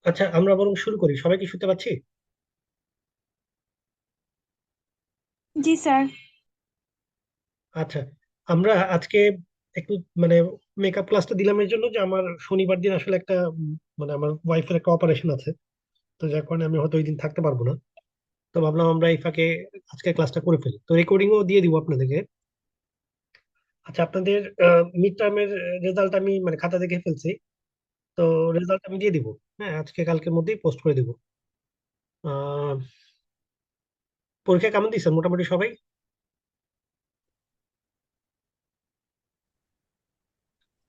আচ্ছা, আমরা বরং শুরু করি। সবাই কি শুনতে পাচ্ছি? জি স্যার। আচ্ছা, আমরা আজকে একটু মানে মেকআপ ক্লাসটা দিলাম এর জন্য যে আমার শনিবার দিন আসলে একটা মানে আমার ওয়াইফের একটা অপারেশন আছে। তো যার কারণে আমি হয়তো ওই দিন থাকতে পারবো না। তো ভাবলাম আমরা এই ফাঁকে আজকে ক্লাসটা করে ফেলি, তো রেকর্ডিংও দিয়ে দিব আপনাদেরকে। আচ্ছা, আপনাদের মিড টার্মের রেজাল্ট আমি মানে খাতা দেখে ফেলছি। তো রেজাল্ট আমি দিয়ে দিব। হ্যাঁ, আজকে কালকের মধ্যেই পোস্ট করে দিব। আহ পরীক্ষা কেমন দিচ্ছেন মোটামুটি সবাই?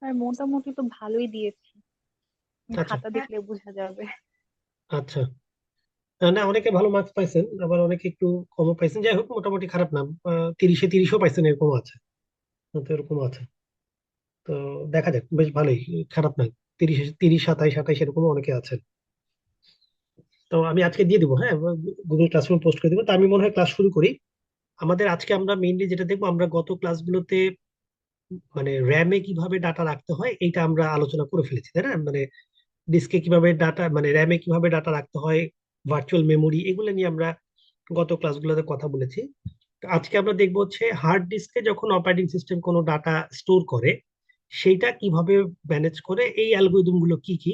স্যার মোটামুটি তো ভালোই দিয়েছি, আচ্ছা। খাতা দেখলে বোঝা যাবে। আচ্ছা, না, অনেকে ভালো মার্কস পাইছেন, আবার অনেকে একটু কমও পাইছেন। যাই হোক, মোটামুটি খারাপ না। 30-30ও পাইছেন, এরকম আছে। তো এরকম আছে। তো দেখা যাক, বেশ ভালোই, খারাপ না। 30, 30, 27, 28 এরকম অনেকে আছেন। তো আমি আজকে দিয়ে দিব, হ্যাঁ, গুগল ক্লাসরুমে পোস্ট করে দিব। তো আমি মনে হয় ক্লাস শুরু করি। আমাদের আজকে আমরা মেইনলি যেটা দেখবো, আমরা গত ক্লাসগুলোতে মানে র্যামে কিভাবে ডাটা রাখতে হয় এইটা আমরা আলোচনা করে ফেলেছি, তাই না? মানে ডিস্কে কিভাবে ডাটা, মানে র্যামে কিভাবে ডাটা রাখতে হয়, ভার্চুয়াল মেমোরি, এগুলো নিয়ে আমরা গত ক্লাসগুলোতে কথা বলেছি। তো আজকে আমরা দেখবো হচ্ছে হার্ড ডিস্কে যখন অপারেটিং সিস্টেম কোনো ডাটা স্টোর করে, সেইটা কিভাবে ম্যানেজ করে, এই অ্যালগোরিদম গুলো কি কি।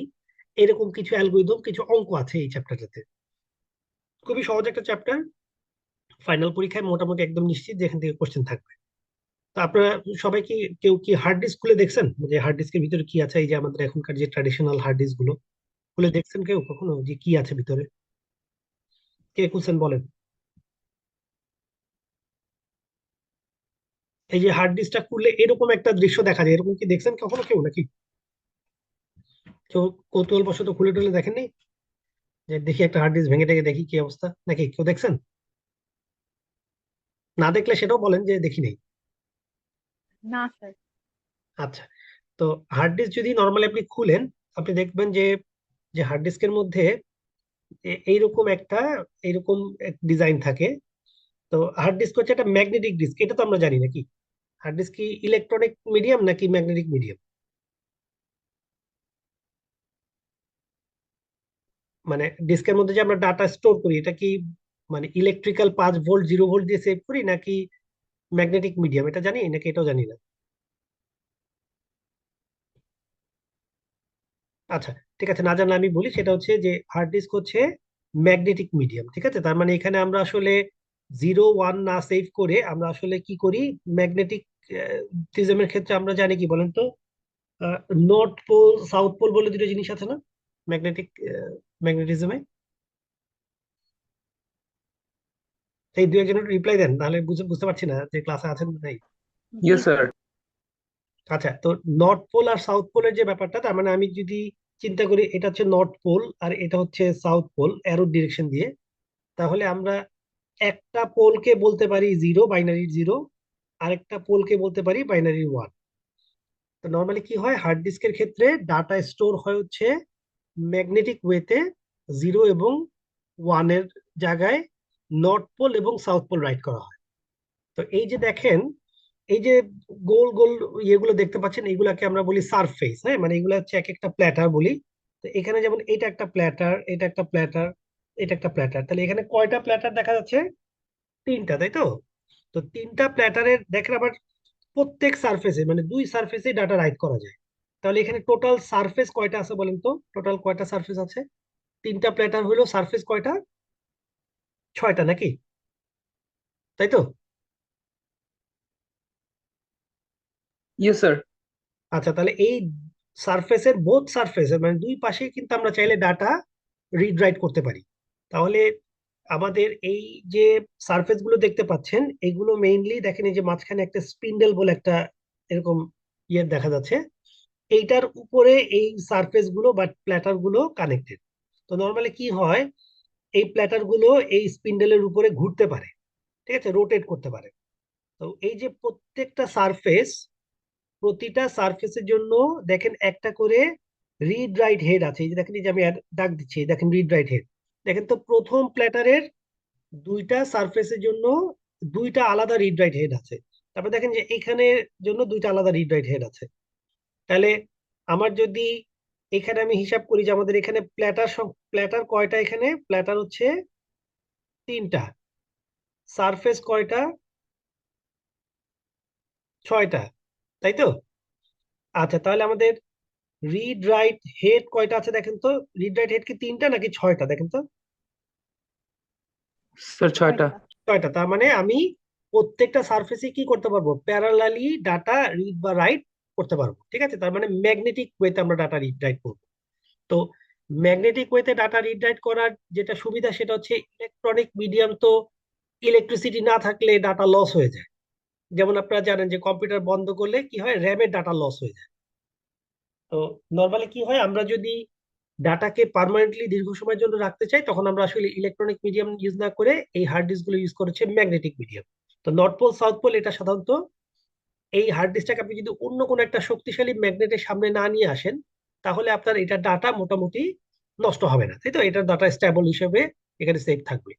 এরকম কিছু অ্যালগোরিদম, কিছু অঙ্ক আছে এই চ্যাপ্টারটাতে। খুবই সহজ একটা চ্যাপ্টার। ফাইনাল পরীক্ষায় মোটামুটি একদম নিশ্চিত যেখান থেকে কোশ্চেন থাকবে। তো আপনারা সবাই কি, কেউ কি হার্ড ডিস্ক খুলে দেখছেন যে হার্ড ডিস্কের ভিতরে কি আছে? এই যে আমাদের এখনকার যে ট্র্যাডিশনাল হার্ড ডিস্ক গুলো, খুলে দেখছেন কেউ কখনো যে কি আছে ভিতরে? কে খুলছেন বলেন। এই যে হার্ড ডিস্কটা খুললে এরকম একটা দৃশ্য দেখা যায়, এরকম কি দেখছেন কখনো কেউ নাকি? কেউ কৌতূহল বশত খুলে টুলে দেখেননি যে দেখি একটা হার্ড ডিস্ক ভেঙে টেঙে দেখি কি অবস্থা, নাকি কেউ দেখছেন? না দেখলে সেটাও বলেন যে দেখি নাই। না স্যার। আচ্ছা, তো হার্ড ডিস্ক যদি নর্মালি আপনি খুলেন, আপনি দেখবেন যে যে হার্ড ডিস্কের মধ্যে এইরকম একটা, এইরকম ডিজাইন থাকে। তো হার্ড ডিস্ক হচ্ছে একটা ম্যাগনেটিক ডিস্ক, এটা তো আমরা জানি নাকি? হার্ড ডিস্ক কি ইলেকট্রনিক মিডিয়াম নাকি ম্যাগনেটিক মিডিয়াম? মানে ডিস্কের মধ্যে যে আমরা ডাটা স্টোর করি, এটা কি মানে ইলেকট্রিক্যাল 5 ভোল্ট 0 ভোল্ট দিয়ে সেভ করি, নাকি ম্যাগনেটিক মিডিয়াম, এটা জানি নাকি এটাও জানি না? আচ্ছা, ঠিক আছে, না জানলে আমি বলি। সেটা হচ্ছে যে হার্ড ডিস্ক হচ্ছে ম্যাগনেটিক মিডিয়াম, ঠিক আছে? তার মানে এখানে আমরা আসলে 0 1 না সেভ করে আমরা আসলে কি করি, ম্যাগনেটিক টিজমের ক্ষেত্রে আমরা জানি কি বলেন তো, নর্থ পোল সাউথ পোল বলে দুটো জিনিস আছে না ম্যাগনেটিক ম্যাগনেটিজমে? এই দু একজনের রিপ্লাই দেন, তাহলে বুঝতে পারছি না যে ক্লাসে আছেন না নাই। জি ইয়েস স্যার। স্যার। আচ্ছা, তো নর্থ পোল আর সাউথ পোলের যে ব্যাপারটা, তার মানে আমি যদি চিন্তা করি এটা হচ্ছে নর্থ পোল আর এটা হচ্ছে সাউথ পোল অ্যারো ডিরেকশন দিয়ে, তাহলে আমরা একটা পোলকে বলতে পারি জিরো, বাইনারি জিরো। আরেকটা পোলকে বলতে পারি বাইনারি ওয়ান। তো নর্মালি কি হয়, হার্ড ডিস্কের ক্ষেত্রে ডাটা স্টোর হয় হচ্ছে ম্যাগনেটিক ওয়েতে, 0 এবং 1 এর জায়গায় নর্থ পোল এবং সাউথ পোল রাইট করা হয়। তো এই যে দেখেন, এই যে গোল গোল ইয়েগুলো দেখতে পাচ্ছেন, এগুলাকে আমরা বলি সারফেস। হ্যাঁ, মানে এগুলো হচ্ছে এক একটা প্ল্যাটার বলি। তো এখানে যেমন এটা একটা প্ল্যাটার, এটা একটা প্ল্যাটার, এটা একটা প্ল্যাটার, তাহলে এখানে কয়টা প্ল্যাটার দেখা যাচ্ছে? তিনটা, তাই তো? তো তিনটা প্ল্যাটারের দেখেন আবার প্রত্যেক সারফেসে, মানে দুই সারফেসে ডাটা রাইট করা যায়। তাহলে এখানে টোটাল সারফেস কয়টা আছে বলেন তো? টোটাল কয়টা সারফেস আছে? তিনটা প্ল্যাটার হলো সারফেস কয়টা? 6টা নাকি? তাই তো? Yes sir. আচ্ছা, তাহলে এই সারফেসের বোথ সারফেসের মানে দুই পাশেই কিন্তু আমরা চাইলে ডাটা রিড রাইট করতে পারি। তাহলে আমাদের এই যে সারফেস গুলো দেখতে পাচ্ছেন, এগুলো মেইনলি দেখেন, এই যে মাঝখানে একটা স্পিন্ডেল বলে একটা এরকম ইয়ে দেখা যাচ্ছে, এইটার উপরে এই সারফেস গুলো বা প্ল্যাটার গুলো কানেক্টেড। তো নর্মালি কি হয়, এই প্ল্যাটার গুলো এই স্পিন্ডেলের উপরে ঘুরতে পারে, ঠিক আছে, রোটেট করতে পারে। তো এই যে প্রত্যেকটা সারফেস, প্রতিটা সারফেসের জন্য দেখেন একটা করে রিড রাইট হেড আছে। এই যে দেখেন, এই যে আমি ডাক দিচ্ছি, দেখেন রিড রাইট হেড। দেখেন তো, প্রথম প্ল্যাটারের দুইটা সারফেসের জন্য দুইটা আলাদা রিড রাইট হেড আছে। তারপর দেখেন যে এখানে জন্য দুইটা আলাদা রিড রাইট হেড আছে। তাহলে আমার যদি এখানে আমি হিসাব করি যে আমাদের এখানে প্ল্যাটার কয়টা, এখানে প্ল্যাটার হচ্ছে 3টা, সারফেস কয়টা, 6টা, তাই তো? আচ্ছা, তাহলে আমাদের রিড রাইট হেড কয়টা আছে দেখেন তো। রিড রাইট হেড কি 3টা নাকি 6টা দেখেন তো? স্যার 6টা। 6টা। তার মানে আমি প্রত্যেকটা সারফেসে কি করতে পারবো, প্যারালালি ডাটা রিড বা রাইট করতে পারবো। ঠিক আছে, তার মানে ম্যাগনেটিক ওয়েতে আমরা ডাটা রিড রাইট করবো। তো ম্যাগনেটিক ওয়েতে ডাটা রিড রাইট করার যেটা সুবিধা সেটা হচ্ছে ইলেকট্রনিক মিডিয়াম, তো ইলেকট্রিসিটি না থাকলে ডাটা লস হয়ে যায়। যেমন আপনারা জানেন যে কম্পিউটার বন্ধ করলে কি হয়, র্যামের ডাটা লস হয়ে যায়। তো নর্মালি কি হয়, আমরা যদি ডাটাকে পার্মানেন্টলি দীর্ঘ সময়ের জন্য রাখতে চাই, তখন আমরা আসলে ইলেকট্রনিক মিডিয়াম ইউজ না করে এই হার্ড ডিস্ক গুলো ইউজ করেছে ম্যাগনেটিক মিডিয়াম। তো নর্থ পোল সাউথ পোল এটা সাধারণত, এই হার্ড ডিস্কটাকে আপনি যদি অন্য কোনো একটা শক্তিশালী ম্যাগনেটের সামনে না নিয়ে আসেন, তাহলে আপনার এটা ডাটা মোটামুটি নষ্ট হবে না, তাই তো? এটার ডাটা স্টেবল হিসেবে এখানে সেভ থাকবে।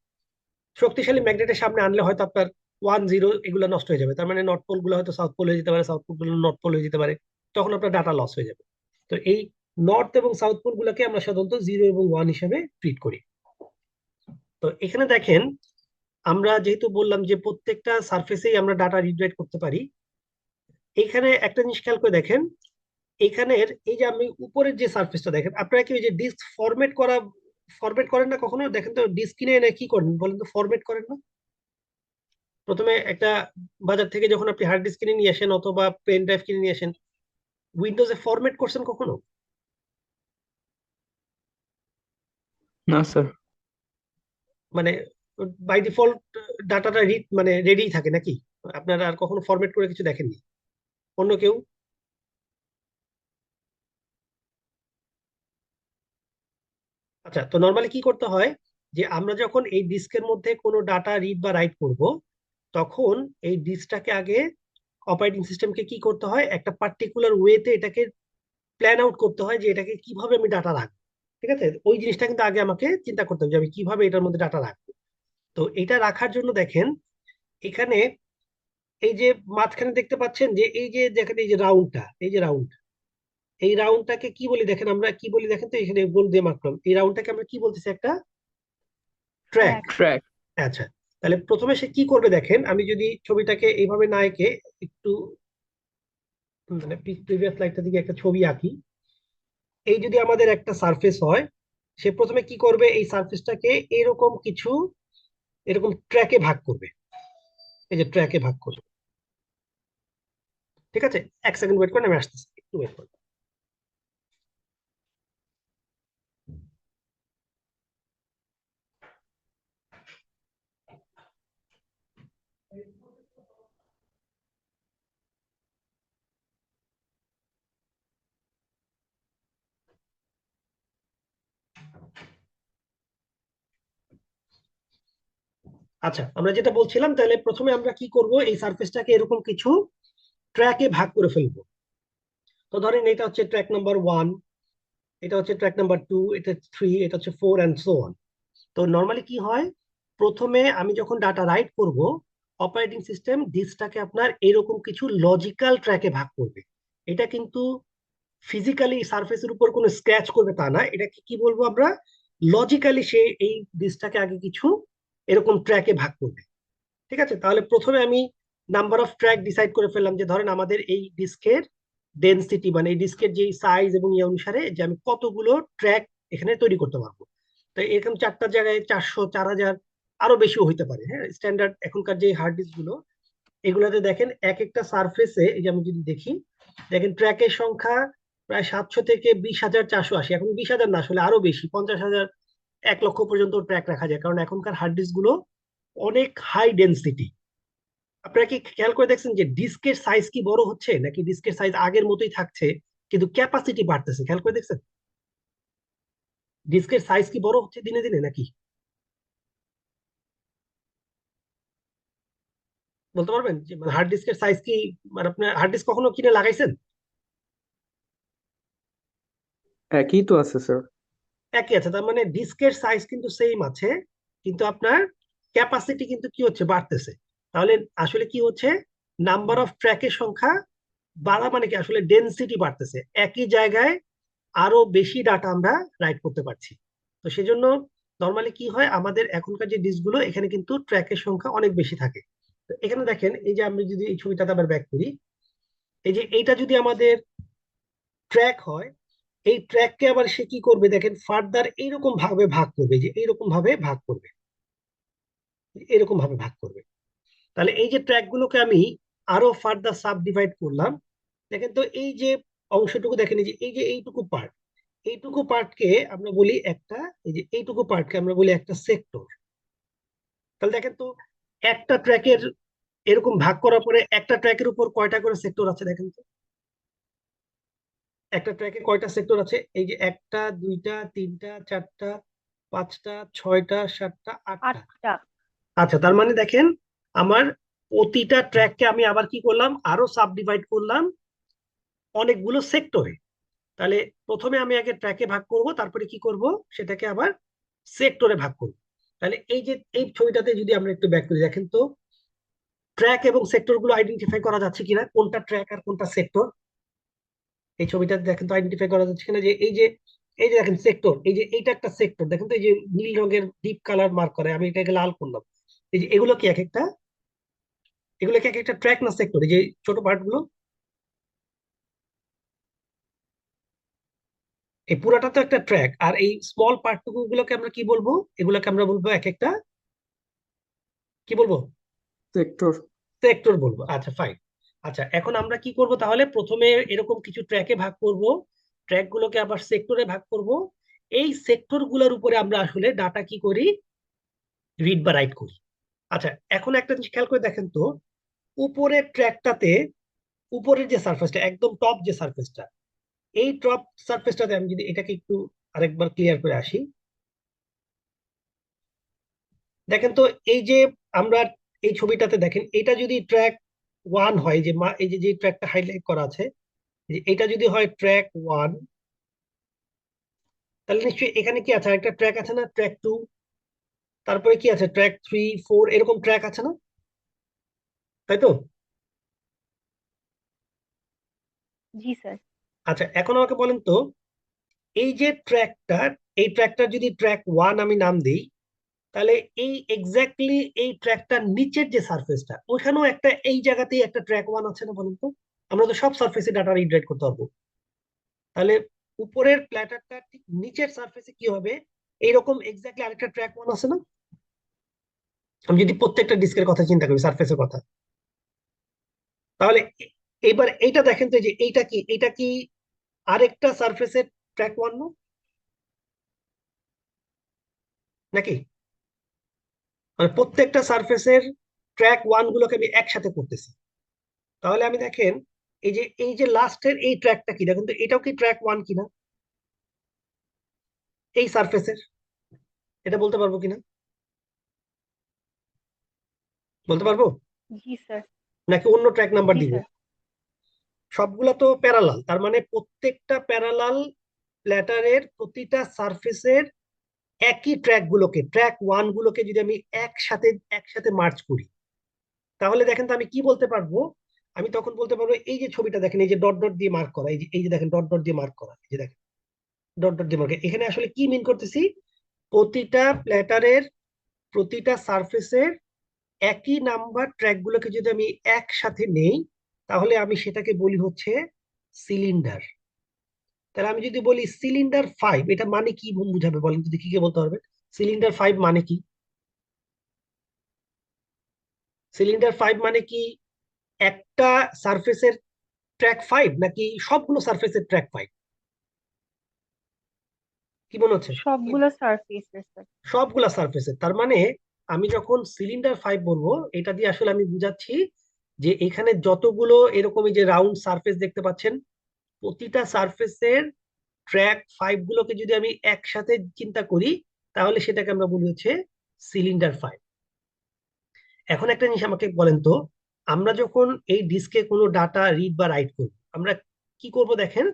শক্তিশালী ম্যাগনেটের সামনে আনলে হয়তো আপনার 1 0 এগুলো নষ্ট হয়ে যাবে, তার মানে নর্থ পোল গুলো হয়তো সাউথ পোল হয়ে যেতে পারে, সাউথ পোল গুলো নর্থ পোল হয়ে যেতে পারে, তখন আপনার ডাটা লস হয়ে যাবে। তো এই নর্থ এবং সাউথ পোল গুলোকে আমরা সাধারণত 0 এবং 1 হিসেবে ট্রিট করি। তো এখানে দেখেন, আমরা যেহেতু বললাম যে প্রত্যেকটা সারফেসেই আমরা ডাটা রিড রাইট করতে পারি, এখানে একটা জিনিস খেয়াল করে দেখেন, এখানের এই যে আমি উপরের যে সারফেসটা দেখেন, আপনারা কি ওই যে ডিস্ক ফরম্যাট করেন না কখনো? দেখেন তো ডিস্ক কিনে এনে কি করেন বলেন তো, ফরম্যাট করেন না? প্রথমে একটা বাজার থেকে যখন আপনি হার্ড ডিস্ক কিনে নিয়ে আসেন অথবা পেন ড্রাইভ কিনে নিয়ে আসেন, উইন্ডোজে ফরম্যাট করছেন কখনো? না স্যার। মানে বাই ডিফল্ট ডাটাটা রিড মানে রেডি থাকে নাকি? আপনারা আর কখনো ফরম্যাট করে কিছু দেখেননি? অন্য কেউ? আচ্ছা, তো নর্মালি কি করতে হয়, যে আমরা যখন এই ডিস্কের মধ্যে কোনো ডাটা রিড বা রাইট করব, তখন এই ডিস্কটাকে আগে অপারেটিং সিস্টেমকে কি করতে হয়, একটা পার্টিকুলার ওয়েতে এটাকে প্ল্যান আউট করতে হয় যে এটাকে কিভাবে আমি ডাটা রাখবো। ঠিক আছে, ওই জিনিসটা কিন্তু আগে আমাকে চিন্তা করতে হবে যে আমি কিভাবে এটার মধ্যে ডাটা রাখবো। তো এটা রাখার জন্য দেখেন, এখানে এই যে মাঝখানে দেখতে পাচ্ছেন যে এই যে দেখেন এই যে রাউন্ডটা, এই যে রাউন্ড, এই রাউন্ডটাকে কি বলি দেখেন, আমরা কি বলি দেখেন তো, এখানে গোল দিয়ে মার্ক করলাম, এই রাউন্ডটাকে আমরা কি বলতেছি, একটা ট্র্যাক। ট্র্যাক। ট্র্যাক। আচ্ছা, তাহলে প্রথমে সে কি করবে দেখেন, আমি যদি ছবিটাকে এইভাবে না এঁকে একটু মানে প্রিভিয়াস স্লাইডটা দিকে একটা ছবি আঁকি, এই যদি আমাদের একটা সারফেস হয়, সে প্রথমে কি করবে, এই সারফেসটাকে এরকম কিছু এরকম ট্র্যাকে ভাগ করবে, এই যে ট্র্যাকে ভাগ করবে। ঠিক আছে, 1 সেকেন্ড ওয়েট করেন, আমি আসতেছি, একটু ওয়েট করেন। আচ্ছা, আমরা যেটা বলছিলাম, তাহলে প্রথমে আমরা কি করব, এই সারফেসটাকে এরকম কিছু ট্র্যাকে ভাগ করে ফেলবো। তো ধরেন এটা হচ্ছে ট্র্যাক নাম্বার 1, এটা হচ্ছে ট্র্যাক নাম্বার 2, এটা 3, এটা হচ্ছে 4 অ্যান্ড সো অন। তো নর্মালি কি হয়, প্রথমে আমি যখন ডাটা রাইট করব, অপারেটিং সিস্টেম ডিস্কটাকে আপনার এরকম কিছু লজিক্যাল ট্র্যাকে ভাগ করবে। এটা কিন্তু ফিজিক্যালি সারফেসের উপর কোনো স্ক্র্যাচ করবে তা না, এটাকে কি বলবো আমরা, লজিক্যালি সে এই ডিস্কটাকে আগে কিছু এরকম ট্র্যাকে ভাগ করবে। ঠিক আছে, তাহলে প্রথমে আমি নাম্বার অফ ট্র্যাক ডিসাইড করে ফেললাম, যে ধরেন আমাদের এই ডিস্কের ডেনসিটি মানে এই ডিস্কের যে সাইজ এবং ইয়ে অনুসারে যে আমি কতগুলো ট্র্যাক এখানে তৈরি করতে পারবো। তো এরকম 4টার জায়গায় 400, 4000, আরো বেশিও হইতে পারে। হ্যাঁ, স্ট্যান্ডার্ড এখনকার যে হার্ড ডিস্ক গুলো, এগুলোতে দেখেন এক একটা সারফেসে, এই যে আমি যদি দেখি, দেখেন ট্র্যাকের সংখ্যা প্রায় 700 থেকে 20,480। এখন 20,000 না, আসলে আরো বেশি, 50,000, 1 লক্ষ পর্যন্ত ট্র্যাক রাখা যায়, কারণ এখনকার হার্ড ডিস্ক গুলো অনেক হাই ডেন্সিটি। আপনারা কি খেয়াল করে দেখছেন যে ডিস্কের সাইজ কি বড় হচ্ছে নাকি ডিস্কের সাইজ আগের মতোই থাকছে, কিন্তু ক্যাপাসিটি বাড়তেছে? খেয়াল করে দেখছেন ডিস্কের সাইজ কি বড় হচ্ছে দিনে দিনে নাকি? বলতে পারবেন যে হার্ড ডিস্কের সাইজ কি, মানে আপনার হার্ড ডিস্ক কখনো কিনে লাগাইছেন? একই তো আছে স্যার। একই আছে, তার মানে ডিস্কের সাইজ কিন্তু সেম আছে, কিন্তু আপনার ক্যাপাসিটি কিন্তু কি হচ্ছে, বাড়তেছে। তাহলে আসলে কি হচ্ছে, নাম্বার অফ ট্র্যাকের সংখ্যা বাড়া মানে কি, আসলে ডেনসিটি বাড়তেছে একই জায়গায়। আরো বেশি ডাটা আমরা রাইট করতে পারছি। তো সেজন্য নর্মালি কি হয়, আমাদের এখনকার যে ডিস্কগুলো এখানে কিন্তু ট্র্যাকের সংখ্যা অনেক বেশি থাকে। তো এখানে দেখেন, এই যে আমি যদি এই ছবিটাতে আবার ব্যাক করি, এই যে এইটা যদি আমাদের ট্র্যাক হয়, এই ট্র্যাককে আবার সে কি করবে দেখেন, ফার্দার এইরকম ভাবে ভাগ করবে, যে এইরকম ভাবে ভাগ করবে, এরকম ভাবে ভাগ করবে। তাহলে এই যে ট্র্যাক গুলোকে আমি আরো ফার্দার সাব ডিভাইড করলাম। দেখেন তো এই যে অংশটুকু দেখেন, এই যে এইটুকু পার্ট, এইটুকু পার্টকে আমরা বলি একটা, এই যে এইটুকু পার্টকে আমরা বলি একটা সেক্টর। তাহলে দেখেন তো, একটা ট্র্যাকের এরকম ভাগ করার পরে একটা ট্র্যাকের উপর কয়টা করে সেক্টর আছে দেখেন তো। একটা ট্র্যাকে কয়টা সেক্টর আছে, এই যে একটা, দুইটা, তিনটা, চারটা, পাঁচটা, ছয়টা, সাতটা, আটটা। 8টা। আচ্ছা, তার মানে দেখেন, আমার প্রতিটা ট্র্যাককে আমি আবার কি করলাম, আরো সাব ডিভাইড করলাম অনেকগুলো সেক্টরে। তাহলে প্রথমে আমি আগে ট্র্যাকে ভাগ করব, তারপরে কি করব, সেটাকে আবার সেক্টরে ভাগ করব। তাহলে এই যে এই ছবিটাতে যদি আমরা একটু ব্যাক করি, দেখেন তো ট্র্যাক এবং সেক্টর গুলো আইডেন্টিফাই করা যাচ্ছে কিনা, কোনটা ট্র্যাক আর কোনটা সেক্টর। এই ছবিটাতে দেখেন তো আইডেন্টিফাই করা যাচ্ছে কিনা, যে এই যে দেখেন সেক্টর, এই যে এইটা একটা সেক্টর, দেখেন তো এই যে নীল রঙের ডিপ কালার মার্ক করে, আমি এটাকে লাল করলাম। এই যে এগুলো কি এক একটা, এগুলো কি এক একটা ট্র্যাক না সেক্টর, এই যে ছোট পার্ট গুলো, এই পুরাটা তো একটা ট্র্যাক, আর এই স্মল পার্টটুকু গুলোকে আমরা কি বলবো, এগুলোকে আমরা বলবো এক একটা, কি বলবো, সেক্টর। সেক্টর বলবো। আচ্ছা ফাইন। আচ্ছা, এখন আমরা কি করব তাহলে, প্রথমে এরকম কিছু ট্র্যাকে ভাগ করব, ট্র্যাক গুলোকে আবার সেক্টরে ভাগ করব। এই সেক্টর গুলোর উপরে আমরা আসলে ডাটা কি করি, রিড বা রাইট করি। আচ্ছা, এখন একটা জিনিস খেয়াল করে দেখেন তো, উপরের ট্র্যাকটাতে, উপরের যে সারফেসটা, একদম টপ যে সারফেসটা, এই টপ সারফেসটাতে আমি যদি এটাকে একটু আরেকবার ক্লিয়ার করে আসি, দেখেন তো এই যে আমরা এই ছবিটাতে দেখেন, এটা যদি ট্র্যাক ওয়ান হয়, যে এই যে ট্র্যাকটা হাইলাইট করা আছে, যে এটা যদি হয় ট্র্যাক ওয়ান, তাহলে নিশ্চয়ই এখানে কি আছে, একটা ট্র্যাক আছে না, ট্র্যাক টু, তারপরে কি আছে ট্র্যাক থ্রি, ফোর, এরকম ট্র্যাক আছে না, তাই তো? জি স্যার। আচ্ছা, এখন আমাকে বলেন তো, এই যে ট্র্যাকটা, এই ট্র্যাকটার যদি ট্র্যাক ওয়ান আমি নাম দিই, তাহলে এই এক্স্যাক্টলি এই ট্র্যাকটার নিচের যে সারফেসটা, ওইখানেও একটা, এই জায়গাতেই একটা ট্র্যাক ওয়ান আছে না, বলুন তো। আমরা তো সব সারফেসে ডাটা রিড করতে পারবো। তাহলে উপরের প্ল্যাটারটা ঠিক নিচের সারফেসে কি হবে, এইরকম এক্স্যাক্টলি আরেকটা ট্র্যাক ওয়ান আছে না। আমি যদি প্রত্যেকটা ডিস্কের কথা চিন্তা করি, সারফেসের কথা, তাহলে এবার এইটা দেখেন তো, এই যে এইটা কি আরেকটা সারফেসের ট্র্যাক ওয়ান নাকি? মানে প্রত্যেকটা সারফেসের ট্র্যাক ওয়ান গুলোকে আমি একসাথে করতেছি। তাহলে আমি দেখেন, এই যে লাস্টের এই ট্র্যাকটা কি, দেখেন তো এটাও কি ট্র্যাক ওয়ান কিনা, এই সারফেসের, এটা বলতে পারবো কিনা, বলতে পারবো, জি স্যার। নাকি অন্য ট্র্যাক নাম্বার জি দিব? স্যার। সবগুলা তো প্যারালাল, তার মানে প্রত্যেকটা প্যারালাল প্ল্যাটারের প্রতিটা সারফেসের একই ট্র্যাক গুলোকে, ট্র্যাক ওয়ান গুলোকে যদি আমি একসাথে একসাথে মার্চ করি, তাহলে দেখেন তো আমি কি বলতে পারবো, আমি তখন বলতে পারবো, এই যে ছবিটা দেখেন, এই যে ডট ডট দিয়ে মার্ক করা, এই যে দেখেন ডট ডট দিয়ে মার্ক করা, এই যে দেখেন ডট ডট দিয়ে মার্ক, এখানে আসলে কি মিন করতেছি, প্রতিটা প্ল্যাটারের প্রতিটা সারফেসের একই নাম্বার ট্র্যাক গুলোকে যদি আমি একসাথে নেই, তাহলে আমি সেটাকে বলি হচ্ছে সিলিন্ডার। তাহলে আমি যদি বলি সিলিন্ডার ফাইভ, এটা মানে কি বুঝাবে বলেন তো দেখি, কে বলতে পারবে সিলিন্ডার ফাইভ মানে কি? সিলিন্ডার ফাইভ মানে কি একটা সারফেসের ট্র্যাক ফাইভ, নাকি সবগুলো সারফেসের ট্র্যাক ফাইভ? কি মনে হচ্ছে? সবগুলো সারফেসের স্যার। সবগুলা সারফেসের, তার মানে আমি যখন সিলিন্ডার ফাইভ বলবো, এটা দিয়ে আসলে আমি বুঝাচ্ছি যে এখানে যতগুলো এরকম এই যে রাউন্ড সারফেস দেখতে পাচ্ছেন, প্রতিটা সারফেসের ট্র্যাক ফাইভ গুলোকে যদি আমি একসাথে চিন্তা করি, তাহলে সেটাকে আমরা বলি হচ্ছে সিলিন্ডার ফাইভ। এখন একটা জিনিস আমাকে বলেন তো, আমরা যখন এই ডিস্কে কোনো ডাটা রিড বা রাইট করব, আমরা কি করব দেখেন,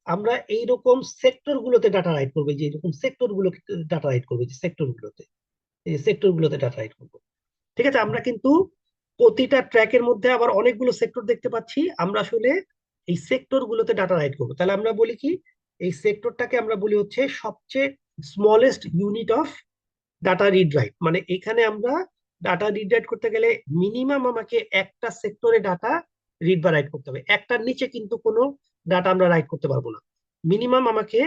আমরা এইরকম সেক্টর গুলোতে ডাটা রাইট করবো, যে এরকম সেক্টর গুলোকে ডাটা রাইট করবো, যে সেক্টর গুলোতে, এই সেক্টর গুলোতে ডাটা রাইট করবো। ঠিক আছে, আমরা কিন্তু প্রতিটা ট্র্যাকের মধ্যে আবার অনেকগুলো সেক্টর দেখতে পাচ্ছি, আমরা আসলে এই সেক্টর গুলোতে ডাটা রাইট করবো। তাহলে আমরা বলি কি, এই সেক্টরটাকে আমরা বলি হচ্ছে সবচেয়ে smallest unit of data read right. মানে এখানে আমরা ডাটা রিড রাইট করতে গেলে মিনিমাম আমাকে একটা সেক্টরে ডাটা রিড বা রাইট করতে হবে, একটার নিচে কিন্তু কোনো ডাটা আমরা রাইট করতে পারবো না। মিনিমাম আমাকে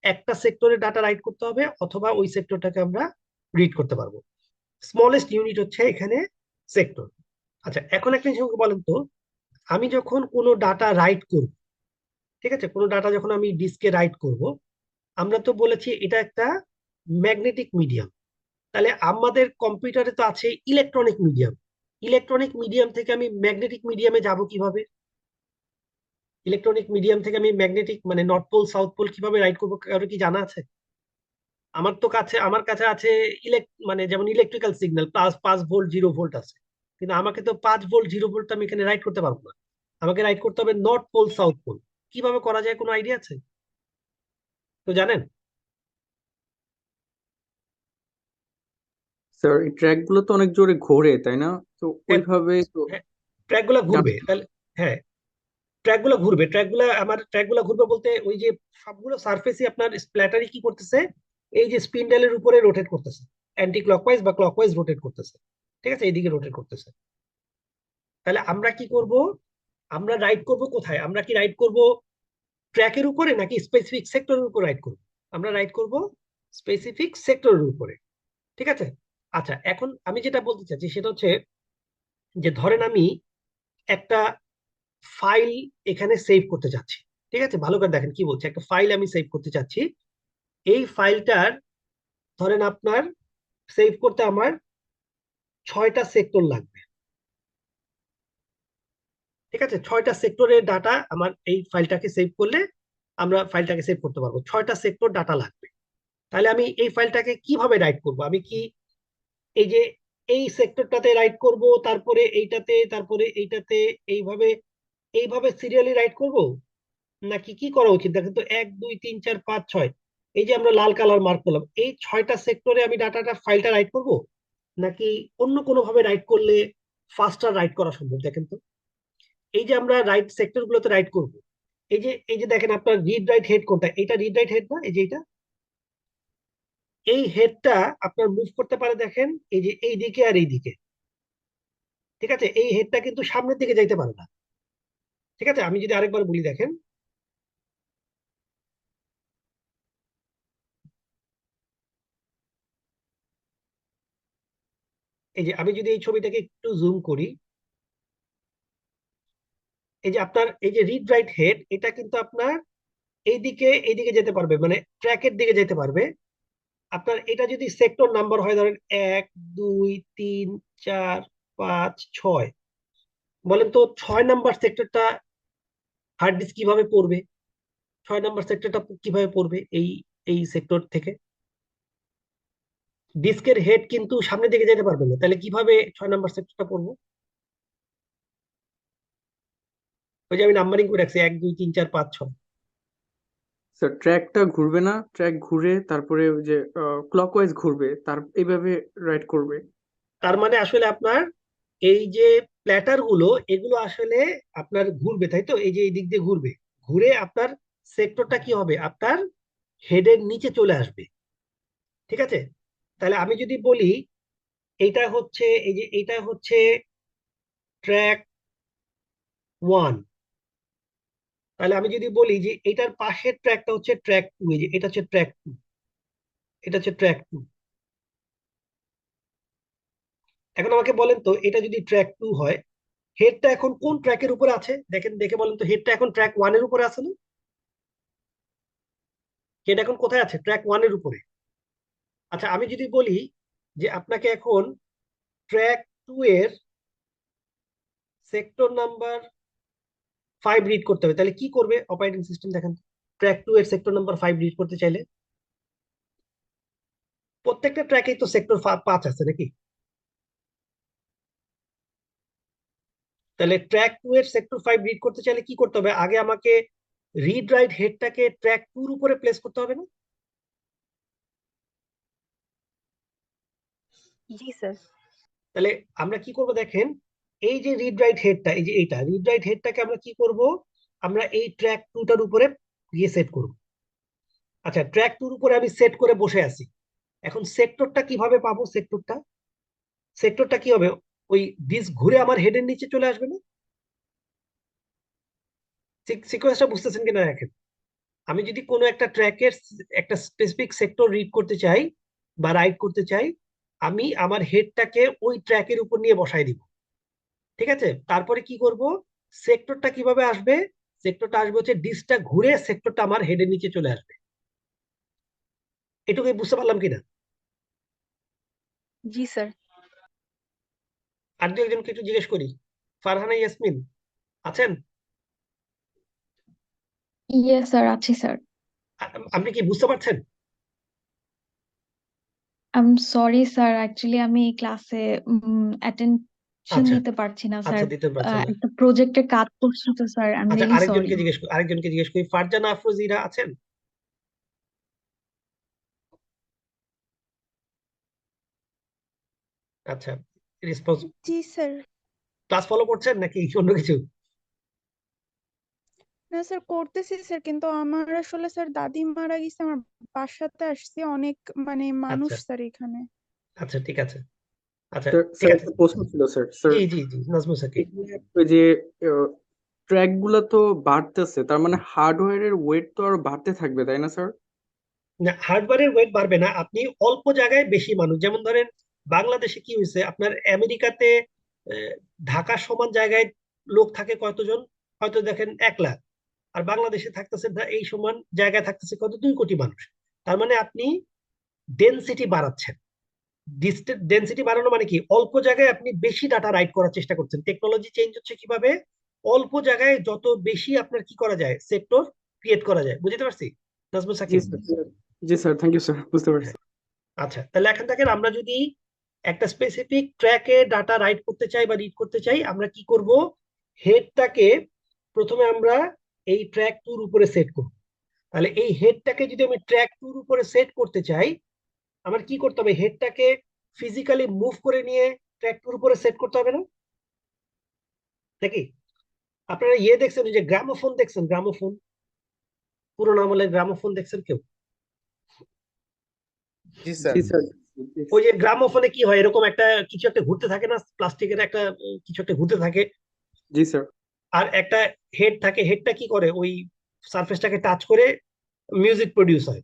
একটা সেক্টরে ডাটা রাইট করতে হবে অথবা ওই সেক্টরটাকে আমরা রিড করতে পারবো। স্মলেস্ট ইউনিট হচ্ছে এখানে সেক্টর। আচ্ছা, এখন একটা জিনিস আমাকে বলেন তো, আমি যখন কোনো ডাটা রাইট করব, ঠিক আছে, কোনো ডাটা যখন আমি ডিস্কে রাইট করব, আমরা তো বলেছি এটা একটা ম্যাগনেটিক মিডিয়াম। তাহলে আমাদের কম্পিউটারে তো আছে ইলেকট্রনিক মিডিয়াম। ইলেকট্রনিক মিডিয়াম থেকে আমি ম্যাগনেটিক মিডিয়ামে যাব কিভাবে? ইলেকট্রনিক মিডিয়াম থেকে আমি ম্যাগনেটিক মানে নর্থ পোল সাউথ পোল কিভাবে রাইট করবো, কারো কি জানা আছে? আমার কাছে আছে মানে যেমন ইলেকট্রিক্যাল সিগন্যাল +5 ভোল্ট 0 ভোল্ট আছে, কিন্তু আমাকে তো 5 ভোল্ট 0 ভোল্ট আমি এখানে রাইট করতে পারবো না। আমাকে রাইট করতে হবে নর্থ পোল সাউথ পোল। কিভাবে করা যায়, কোনো আইডিয়া আছে তো জানেন? স্যার এই ট্র্যাক গুলো তো অনেক জোরে ঘোরে তাই না? তো ওইভাবে তো ট্র্যাক গুলা ঘুরবে জানতে- তাহলে। হ্যাঁ, ট্র্যাক গুলা ঘুরবে বলতে ওই যে সবগুলো সারফেসই আপনার স্প্ল্যাটারই কি করতেছে, এই যে স্পিন্ডেলের উপরে রোটেট করতেছে, অ্যান্টি ক্লকওয়াইজ বা ক্লকওয়াইজ রোটেট করতেছে, ঠিক আছে, এইদিকে রোটেট করতেছে। তাহলে আমরা কি করব, আমরা রাইড করব কোথায়? আমরা কি রাইড করব ট্র্যাকের উপরে নাকি স্পেসিফিক সেক্টরের উপর রাইড করব? আমরা রাইড করব স্পেসিফিক সেক্টরের উপরে, ঠিক আছে। আচ্ছা, এখন আমি যেটা বলতে চাচ্ছি সেটা হচ্ছে যে ধরেন আমি একটা ফাইল এখানে সেভ করতে চাচ্ছি, ঠিক আছে, ভালো করে দেখেন কি বলছে, একটা ফাইল আমি সেভ করতে চাচ্ছি। এই ফাইলটার ধরেন আপনার সেভ করতে আমার 6টা সেক্টর লাগবে, ঠিক আছে, 6টা সেক্টরের ডাটা আমার এই ফাইলটাকে সেভ করলে আমরা ফাইলটাকে সেভ করতে পারবো, 6টা সেক্টর ডাটা লাগবে। তাহলে আমি এই ফাইলটাকে কিভাবে রাইট করব? আমি কি এই যে এই সেক্টরটাতে রাইট করব, তারপরে এইটাতে, তারপরে এইটাতে, এইভাবে এইভাবে সিরিয়ালি রাইট করব, নাকি কি করা উচিত? দেখেন তো, 1 2 3 4 5 6, এই যে আমরা লাল কালার মার্ক করলাম, এই 6টা সেক্টরে আমি ডাটাটা ফাইলটা রাইট করব, নাকি অন্য কোনো ভাবে রাইট করলে ফাস্টার রাইট করা সম্ভব? দেখেন তো, এই যে আমরা রাইট সেক্টর গুলোতে রাইট করব, এই যে দেখেন আপনার রিড রাইট হেড কোনটা? এটা রিড রাইট হেড না? এই যে এটা, এই হেডটা আপনার মুভ করতে পারে দেখেন, এই যে এই দিকে আর এই দিকে, ঠিক আছে, এই হেডটা কিন্তু সামনের দিকে যাইতে পারে না, ঠিক আছে। আমি যদি আরেকবার বলি, দেখেন, এই যে আমি যদি এই ছবিটাকে একটু জুম করি, এই যে আপনার এই যে রিড রাইট হেড, এটা কিন্তু আপনার এইদিকে যেতে পারবে, মানে ট্র্যাকের দিকে যেতে পারবে। আপনার এটা যদি সেক্টর নাম্বার হয়, ধরেন 1 2 3 4 5 6, বলেন তো 6 নাম্বার সেক্টরটা হার্ড ডিস্ক কিভাবে পড়বে? 6 নাম্বার সেক্টরটা কিভাবে পড়বে এই এই সেক্টর থেকে? ডিস্কের হেড কিন্তু সামনের দিকে যেতে পারবে না, তাহলে কিভাবে 6 নাম্বার সেক্টরটা পড়বো? ওই যে আমি নাম্বারিং করে রাখছি 1 2 3 4 5 6। স্যার ট্র্যাকটা ঘুরবে না, ট্র্যাক ঘুরে তারপরে ওই যে ক্লকওয়াইজ ঘুরবে, তার এইভাবে রাইড করবে। তার মানে আসলে আপনার এই যে প্ল্যাটার গুলো, এগুলো আসলে আপনার ঘুরবে, তাই তো, এই যে এই দিক দিয়ে ঘুরবে, ঘুরে আপনার সেক্টরটা কি হবে, আপনার হেডের নিচে চলে আসবে, ঠিক আছে। তাহলে আমি যদি বলি এইটা হচ্ছে, এই যে এইটা হচ্ছে ট্র্যাক 1, তাহলে আমি যদি বলি যে এটার পাশের ট্র্যাকটা হচ্ছে ট্র্যাক 2, এই যে এটা হচ্ছে ট্র্যাক 2, এটা হচ্ছে ট্র্যাক 2। এখন আমাকে বলেন তো, এটা যদি ট্র্যাক 2 হয়, হেডটা এখন কোন ট্র্যাকের উপরে আছে? দেখেন, দেখে বলেন তো, হেডটা এখন ট্র্যাক 1 এর উপরে আছে না? হেড এখন কোথায় আছে? ট্র্যাক 1 এর উপরে। আচ্ছা, আমি যদি বলি যে আপনাকে এখন ট্র্যাক 2 এর সেক্টর নাম্বার 5 রিড করতে হবে, তাহলে কি করবে অপারেটিং সিস্টেম? দেখেন, ট্র্যাক 2 এর সেক্টর নাম্বার 5 রিড করতে চাইলে প্রত্যেকটা ট্র্যাকেই তো সেক্টর 5 আছে নাকি? তাহলে ট্র্যাক 2 এর সেক্টর 5 রিড করতে চাইলে কি করতে হবে? আগে আমাকে রিড রাইট হেডটাকে ট্র্যাক 2 এর উপরে প্লেস করতে হবে না? जी सर। তাহলে আমরা কি করব দেখেন, এই যে রিড রাইট হেডটা, এই যে এইটা রিড রাইট হেডটাকে আমরা কি করব, আমরা এই ট্র্যাক 2টার উপরে গিয়ে সেট করব। আচ্ছা, ট্র্যাক টুর উপরে আমি সেট করে বসে আছি। এখন সেক্টরটা কিভাবে পাবো? সেক্টরটা কি হবে? ওই ডিস্ক ঘুরে আমার হেডের নিচে চলে আসবে না? সিকোয়েন্সটা বুঝতেছেন কিনা দেখেন। আমি যদি কোনো একটা ট্র্যাকের একটা স্পেসিফিক সেক্টর রিড করতে চাই বা রাইট করতে চাই, আমি আমার হেডটাকে ওই ট্র্যাকের উপর নিয়ে বসাই দিব। ঠিক আছে, তারপরে কি করব? সেক্টরটা কিভাবে আসবে? সেক্টরটা আসবে হচ্ছে ডিস্কটা ঘুরে সেক্টরটা আমার হেডের নিচে চলে আসবে। এটুকুই বুঝতে পারলাম কিনা? जी सर। আর দু একজনকে একটু জিজ্ঞেস করি। ফারহানা, ইয়াসমিন আছেন? ইয়েস স্যার, আছি স্যার। আপনি কি বুঝতে পারছেন? I am sorry sir, actually আমি এই ক্লাসে অ্যাটেনশন আচ্ছা নিতে পারছি না স্যার। আচ্ছা, দিতে পারছেন না। একটা প্রজেক্টের কাজ করছি তো স্যার, আই এম আচ্ছা, রিয়েলি সরি। আরেকজনকে জিজ্ঞেস করি। ফারজানা আফরোজিরা আছেন? আচ্ছা, রেসপন্স। জি স্যার। ক্লাস ফলো করছেন নাকি অন্য কিছু? না স্যার, করতেছি স্যার, কিন্তু আমার আসলে স্যার দাদি মারা গেছে, আমার বাসাতে আসছি, অনেক মানে মানুষ আচ্ছা স্যার এখানে। আচ্ছা, ঠিক আছে। আচ্ছা, স্যার ঠিক স্যার আছে। একটা প্রশ্ন ছিল স্যার। স্যার জি জি জি, নাজমুল সাকিব। এখানে ওই যে ট্র্যাক গুলা তো বাড়তেছে, তার মানে হার্ডওয়্যারের ওয়েট তো আর বাড়তে থাকবে, তাই না স্যার? না, হার্ডওয়্যারের ওয়েট বাড়বে না। আপনি অল্প জায়গায় বেশি মানুষ, যেমন ধরেন বাংলাদেশে কি হয়েছে, আপনার আমেরিকাতে আহ, ঢাকার সমান জায়গায় লোক থাকে কতজন? হয়তো দেখেন 1 লাখ। আর বাংলাদেশে থাকতেছে এই সমান জায়গায় থাকতেছে কত? 2 কোটি মানুষ। তার মানে আপনি ডেনসিটি বাড়াচ্ছেন। ডেনসিটি বাড়ানো মানে কি? অল্প জায়গায় আপনি বেশি ডাটা রাইট করার চেষ্টা করছেন। টেকনোলজি চেঞ্জ হচ্ছে কিভাবে? অল্প জায়গায় যত বেশি আপনার কি করা যায়, সেক্টর ক্রিয়েট করা যায়। বুঝতে পারছি নাজমুল জি সাকিব? স্যার। জি স্যার, থ্যাংক ইউ স্যার, বুঝতে পারছি। হ্যাঁ। আচ্ছা, তাহলে এখন দেখেন, আমরা যদি একটা স্পেসিফিক ট্র্যাকে ডাটা রাইট করতে চাই বা রিড করতে চাই, আমরা কি করব? হেডটাকে প্রথমে আমরা এই ট্র্যাক টুর উপরে সেট করব। তাহলে এই হেডটাকে যদি আমি ট্র্যাক টুর উপরে সেট করতে চাই, আমার কি করতে হবে? হেডটাকে ফিজিক্যালি মুভ করে নিয়ে ট্র্যাক টুর উপরে সেট করতে হবে না? নাকি? আপনারা দেখছেন, ওই যে গ্রামোফোন দেখছেন? গ্রামোফোন, পুরোনো আমলের গ্রামোফোন দেখছেন কেউ? জি স্যার। জি স্যার। ওই যে গ্রামোফোনে কি হয়, এরকম একটা কিছু একটা ঘুরতে থাকে না, প্লাস্টিকের একটা কিছু একটা ঘুরতে থাকে। জি স্যার। আর একটা হেড থাকে। হেডটা কি করে? ওই সারফেসটাকে টাচ করে মিউজিক প্রডিউস হয়।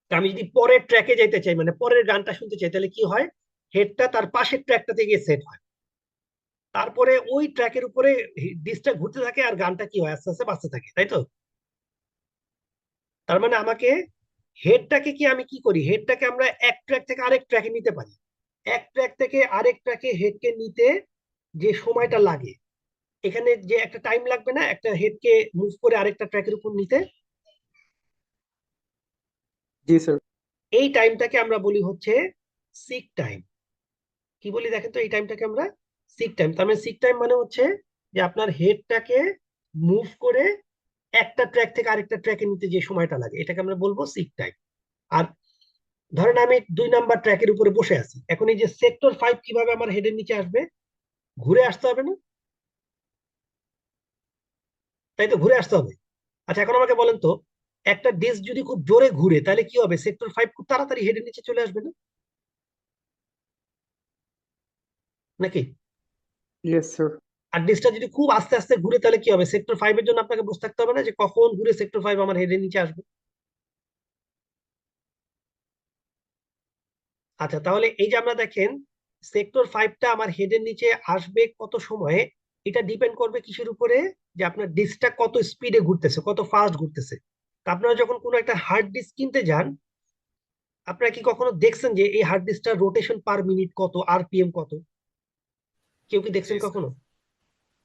তা আমি যদি পরের ট্র্যাকে যাইতে চাই, মানে পরের গানটা শুনতে চাই, তাহলে কি হয়? হেডটা তার পাশের ট্র্যাকটাতে গিয়ে সেট হয়। তারপরে ওই ট্র্যাকের উপরে ডিসটা ঘুরতে থাকে, আর গানটা কি হয়? আস্তে আস্তে বাজতে থাকে, তাই তো? তার মানে আমাকে হেডটাকে কি আমি কি করি? হেডটাকে আমরা এক ট্র্যাক থেকে আরেক ট্র্যাকে নিতে পারি। এক ট্র্যাক থেকে আরেক ট্র্যাকে হেডকে নিতে যে সময়টা লাগে, এখানে যে একটা টাইম লাগবে না একটা হেডকে মুভ করে আরেকটা ট্র্যাকের উপর নিতে? জি স্যার। এই টাইমটাকে আমরা বলি হচ্ছে সিক টাইম। কি বলি দেখেন তো? এই টাইমটাকে আমরা সিক টাইম। তার মানে সিক টাইম মানে হচ্ছে যে আপনার হেডটাকে মুভ করে একটা ট্র্যাক থেকে আরেকটা ট্র্যাকে নিতে যে সময়টা লাগে, এটাকে আমরা বলবো সিক টাইম। আর ধরেন আমি 2 নাম্বার ট্র্যাকের উপরে বসে আছি, এখন এই যে সেক্টর 5 কিভাবে আমার হেডের নিচে আসবে? ঘুরে আসতে হবে না? তাই তো, ঘুরে আসতে হবে। আচ্ছা, এখন আমাকে বলেন তো, একটা ডিস্ক যদি খুব জোরে ঘুরে, তাহলে কি হবে? সেক্টর 5 খুব তাড়াতাড়ি হেডের নিচে চলে আসবে না? নাকি? Yes sir. আর ডিস্কটা যদি খুব আস্তে আস্তে ঘুরে, তাহলে কি হবে? সেক্টর 5 এর জন্য আপনাকে বসে থাকতে হবে না যে কখন ঘুরে সেক্টর 5 আমার হেডের নিচে আসবে। আচ্ছা, তাহলে এই যে আমরা দেখেন সেক্টর 5টা আমার হেডের নিচে আসবে কত সময়ে, এটা ডিপেন্ড করবে কিসের উপরে? যে আপনার ডিস্কটা কত স্পিডে ঘুরতেছে, কত ফাস্ট ঘুরতেছে। তা আপনারা যখন কোনো একটা হার্ড ডিস্ক কিনতে যান, আপনারা কি কখনো দেখছেন যে এই হার্ড ডিস্কটার রোটেশন পার মিনিট কত, আরপিএম কত? কেউ কি জি দেখছেন স্যার। কখনো?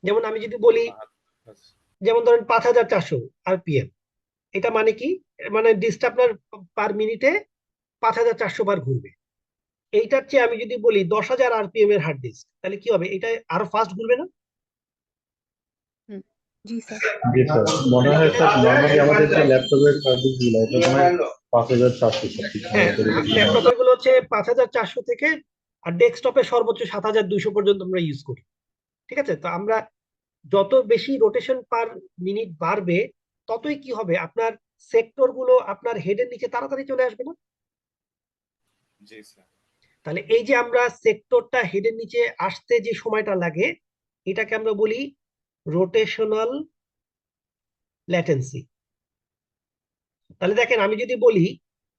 যেমন আমি যদি বলি, যেমন ধরেন 5400 আরপিএম, এটা মানে কি? মানে ডিস্কটা আপনার পার মিনিটে 5400 বার ঘুরবে। এইটার চেয়ে আমি যদি বলি 10,000 আরপিএম এর হার্ড ডিস্ক, তাহলে কি হবে? এটা আরো ফাস্ট ঘুরবে না? জি স্যার। জি স্যার, মনে তাহলে হয় এটা, স্যার নর্মালি আমাদের যে ল্যাপটপের সার্ভিসগুলো এটা মনে হয় 5,400 স্যার, ঠিক হ্যাঁ, ল্যাপটপের গুলো হচ্ছে 5400 থেকে, আর ডেস্কটপে সর্বোচ্চ 7200 পর্যন্ত আমরা ইউজ করি। ঠিক আছে, তো আমরা যত বেশি রোটেশন পার মিনিট বাড়বে, ততই কি হবে? আপনার সেক্টর গুলো আপনার হেডের নিচে তাড়াতাড়ি চলে আসবে না? জি স্যার। তাহলে এই যে আমরা সেক্টরটা হেডের নিচে আসতে যে সময়টা লাগে এটাকে আমরা বলি রোটেশনাল ল্যাটেন্সি। তাহলে দেখেন আমি যদি বলি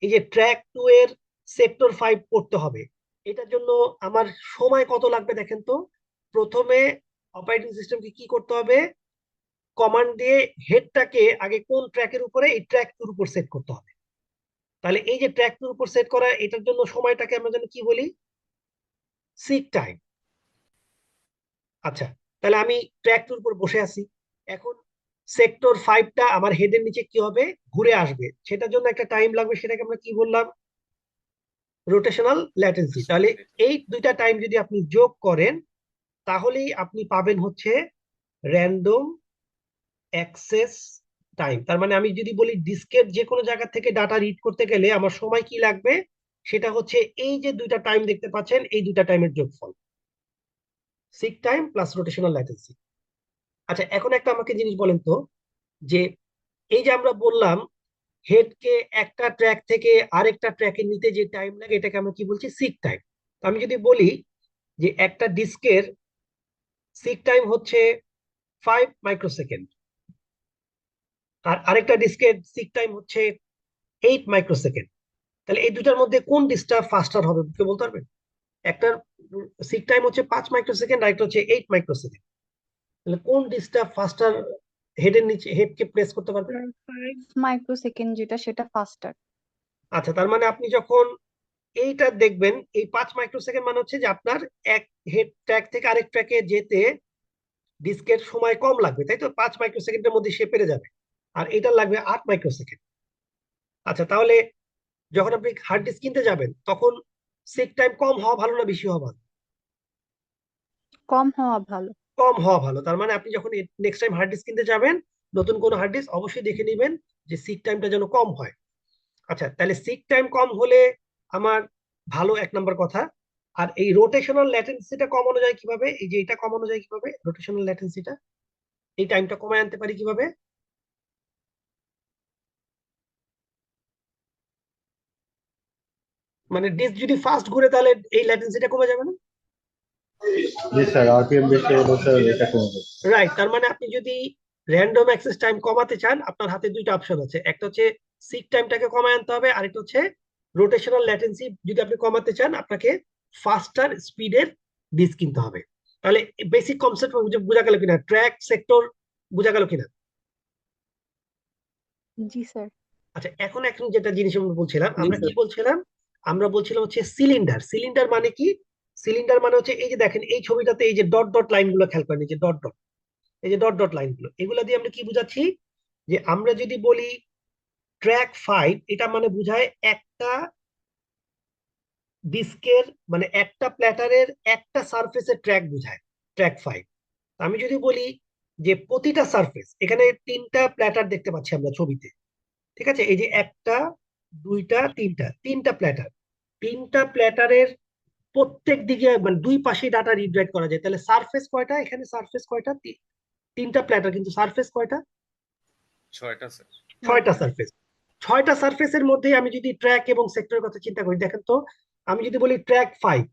এই যে ট্র্যাক 2 এর সেক্টর 5 পড়তে হবে, এটার জন্য আমার সময় কত লাগবে দেখেন তো। প্রথমে অপারেটিং সিস্টেমকে কি করতে হবে, কমান্ড দিয়ে হেডটাকে আগে কোন ট্র্যাকের উপরে, এই ট্র্যাক 2 এর উপর সেট করতে হবে। তাহলে এই যে ট্র্যাক 2 এর উপর সেট করা, এটার জন্য সময়টাকে আমরা যেন কি বলি, সিক টাইম। আচ্ছা, তাহলে আমি ট্র্যাক 2 এর উপর বসে আছি, এখন সেক্টর 5টা আমার হেডের নিচে কি হবে, ঘুরে আসবে, সেটার জন্য একটা টাইম লাগবে, সেটাকে আমরা কি বললাম, রোটেশনাল ল্যাটেন্সি। তাহলে এই দুইটা টাইম যদি আপনি যোগ করেন তাহলেই আপনি পাবেন হচ্ছে র্যান্ডম অ্যাক্সেস টাইম। তার মানে আমি যদি বলি ডিস্কের যে কোনো জায়গা থেকে ডাটা রিড করতে গেলে আমার সময় কি লাগবে, সেটা হচ্ছে এই যে দুইটা টাইম দেখতে পাচ্ছেন, এই দুইটা টাইমের যোগফল, seek time plus rotational latency. আচ্ছা, এখন একটা আমাকে জিনিস বলেন তো, যে এই যে আমরা বললাম হেডকে একটা ট্র্যাক থেকে আরেকটা ট্র্যাকে নিতে যে টাইম লাগে এটাকে আমরা কি বলছি, সিক টাইম। আমি যদি বলি যে একটা ডিস্কের সিক টাইম হচ্ছে 5 মাইক্রোসেকেন্ড আর আরেকটা ডিস্কের সিক টাইম হচ্ছে 8 মাইক্রোসেকেন্ড, তাহলে এই দুটার মধ্যে কোন ডিস্কটা ফাস্টার হবে কেউ বলতে পারবেন? একটার সিক টাইম হচ্ছে 5 মাইক্রোসেকেন্ড আর একটা হচ্ছে 8 মাইক্রোসেকেন্ড, তাহলে কোন ডিস্কটা ফাস্টার হেডের নিচে হেডকে প্লেস করতে পারবে? 5 মাইক্রোসেকেন্ড যেটা সেটা ফাস্টার। আচ্ছা, তার মানে আপনি যখন এইটা দেখবেন, এই 5 মাইক্রোসেকেন্ড মানে হচ্ছে যে আপনার এক হেড ট্র্যাক থেকে আরেক ট্র্যাকে যেতে ডিস্কের সময় কম লাগবে, তাই তো? 5 মাইক্রোসেকেন্ডের মধ্যে সে পেরে যাবে, আর এটা লাগবে 8 মাইক্রোসেকেন্ড। আচ্ছা, তাহলে যখন আপনি হার্ড ডিস্ক কিনতে যাবেন তখন সিক টাইম কম হওয়া ভালো না বেশি হওয়া ভালো? কম হওয়া ভালো। কম হওয়া ভালো। তার মানে আপনি যখন নেক্সট টাইম হার্ড ডিস্ক কিনতে যাবেন, নতুন কোনো হার্ড ডিস্ক অবশ্যই দেখে নেবেন যে সিক টাইমটা যেন কম হয়। আচ্ছা, তাহলে সিক টাইম কম হলে আমার ভালো, এক নম্বর কথা। আর এই রোটেশনাল ল্যাটেন্সিটা কমানো যায় কিভাবে, এই যে এটা কমানো যায় কিভাবে, রোটেশনাল ল্যাটেন্সিটা, এই টাইমটা কমায় আনতে পারি কিভাবে? মানে ডিস্ক যদি ফাস্ট ঘুরে তাহলে এই ল্যাটেন্সিটা কমে যাবে না? জি স্যার, আরপিএম বেশি হলে স্যার এটা কমে যাবে। রাইট, তার মানে আপনি যদি র্যান্ডম অ্যাক্সেস টাইম কমাতে চান আপনার হাতে দুইটা অপশন আছে, একটা হচ্ছে সিক টাইমটাকে কমায় আনতে হবে, আরেকটা হচ্ছে রোটেশনাল ল্যাটেন্সি যদি আপনি কমাতে চান আপনাকে ফাস্টার স্পিডের ডিস্ক কিনতে হবে। তাহলে বেসিক কনসেপ্ট বোঝা গেল কিনা, ট্র্যাক সেক্টর বোঝা গেল কিনা? জি স্যার। আচ্ছা, এখন এখন যেটা জিনিস আমরা বলছিলাম, জি আমরা কি স্যার। বলছিলাম, আমরা বলছিলাম হচ্ছে সিলিন্ডার। সিলিন্ডার মানে কি? সিলিন্ডার মানে হচ্ছে এই যে দেখেন এই ছবিটাতে এই যে ডট ডট লাইন গুলো খেয়াল করেন, এই যে ডট ডট, এই যে ডট ডট লাইন গুলো, এগুলা দিয়ে আমরা কি বুঝাচ্ছি, যে আমরা যদি বলি ট্র্যাক 5, এটা মানে বুঝায় একটা ডিস্কের মানে একটা প্ল্যাটারের একটা সারফেসের ট্র্যাক বুঝায় ট্র্যাক 5। আমি যদি বলি যে প্রতিটা সারফেস, এখানে 3টা প্ল্যাটার দেখতে পাচ্ছি আমরা ছবিতে, ঠিক আছে, এই যে একটা, দুইটা, তিনটা প্ল্যাটার, 3টা প্ল্যাটারের প্রত্যেক দিকে মানে দুই পাশে ডাটা রিড রাইট করা যায়, তাহলে সারফেস কয়টা, এখানে সারফেস কয়টা, 3টা প্ল্যাটার, কিন্তু সারফেস কয়টা, 6টা স্যার। 6টা সারফেস। 6টা সারফেসের মধ্যে আমি যদি ট্র্যাক এবং সেক্টরের কথা চিন্তা করি, দেখেন তো, আমি যদি বলি ট্র্যাক 5,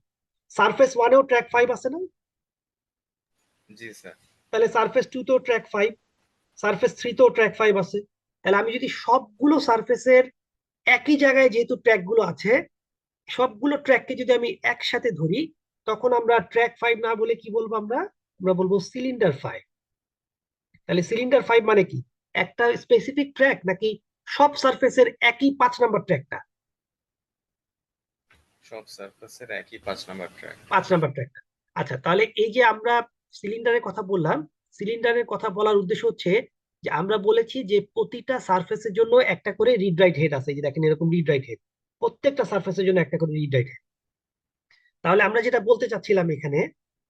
সারফেস 1এও ট্র্যাক 5 আছে না? জি স্যার। তাহলে সারফেস 2 তেও ট্র্যাক 5, সারফেস 3 তেও ট্র্যাক 5 আছে। তাহলে আমি যদি সবগুলো সারফেসের একই জায়গায় যেহেতু ট্র্যাক গুলো আছে, সবগুলো ট্র্যাককে যদি আমি একসাথে ধরি তখন আমরা ট্র্যাক 5 না বলে কি বলবো, আমরা আমরা বলবো সিলিন্ডার 5। তাহলে সিলিন্ডার 5 মানে কি, একটা স্পেসিফিক ট্র্যাক নাকি সব সারফেসের একই 5 নাম্বার ট্র্যাকটা? সব সারফেসের একই 5 নাম্বার ট্র্যাক। 5 নাম্বার ট্র্যাকটা। আচ্ছা, তাহলে এই যে আমরা সিলিন্ডারের কথা বললাম, সিলিন্ডারের কথা বলার উদ্দেশ্য হচ্ছে যে আমরা বলেছি যে প্রতিটা সারফেসের জন্য একটা করে রিড রাইট হেড আছে, এই যে দেখেন এরকম রিড রাইট হেড, প্রত্যেকটা সারফেসের জন্য একটা করে রিড রাইট হেড। তাহলে আমরা যেটা বলতে চাচ্ছিলাম এখানে,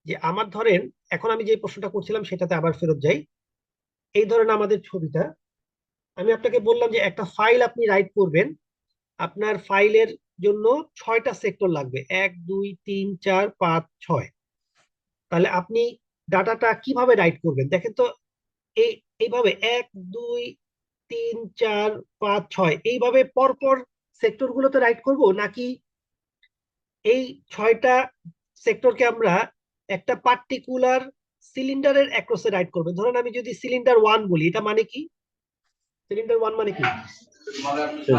যে আমার ধরেন এখন আমি যে প্রশ্নটা করছিলাম সেটাতে আবার ফেরত যাই। এই ধরেন আমাদের ছবিটা, আমি আপনাকে বললাম যে একটা ফাইল আপনি রাইট করবেন, আপনার ফাইলের জন্য 6টা সেক্টর লাগবে, 1 2 3 4 5 6। তাহলে আপনি ডাটাটা কিভাবে রাইট করবেন দেখেন তো, এইভাবে 1 2 3 4 5 6 এইভাবে পরপর সেক্টর গুলোতে রাইট করব, নাকি এই 6টা সেক্টরকে আমরা একটা পার্টিকুলার সিলিন্ডারের অ্যাক্রসে রাইট করবে? ধরেন আমি যদি সিলিন্ডার 1 বলি, এটা মানে কি? সিলিন্ডার 1 মানে কি?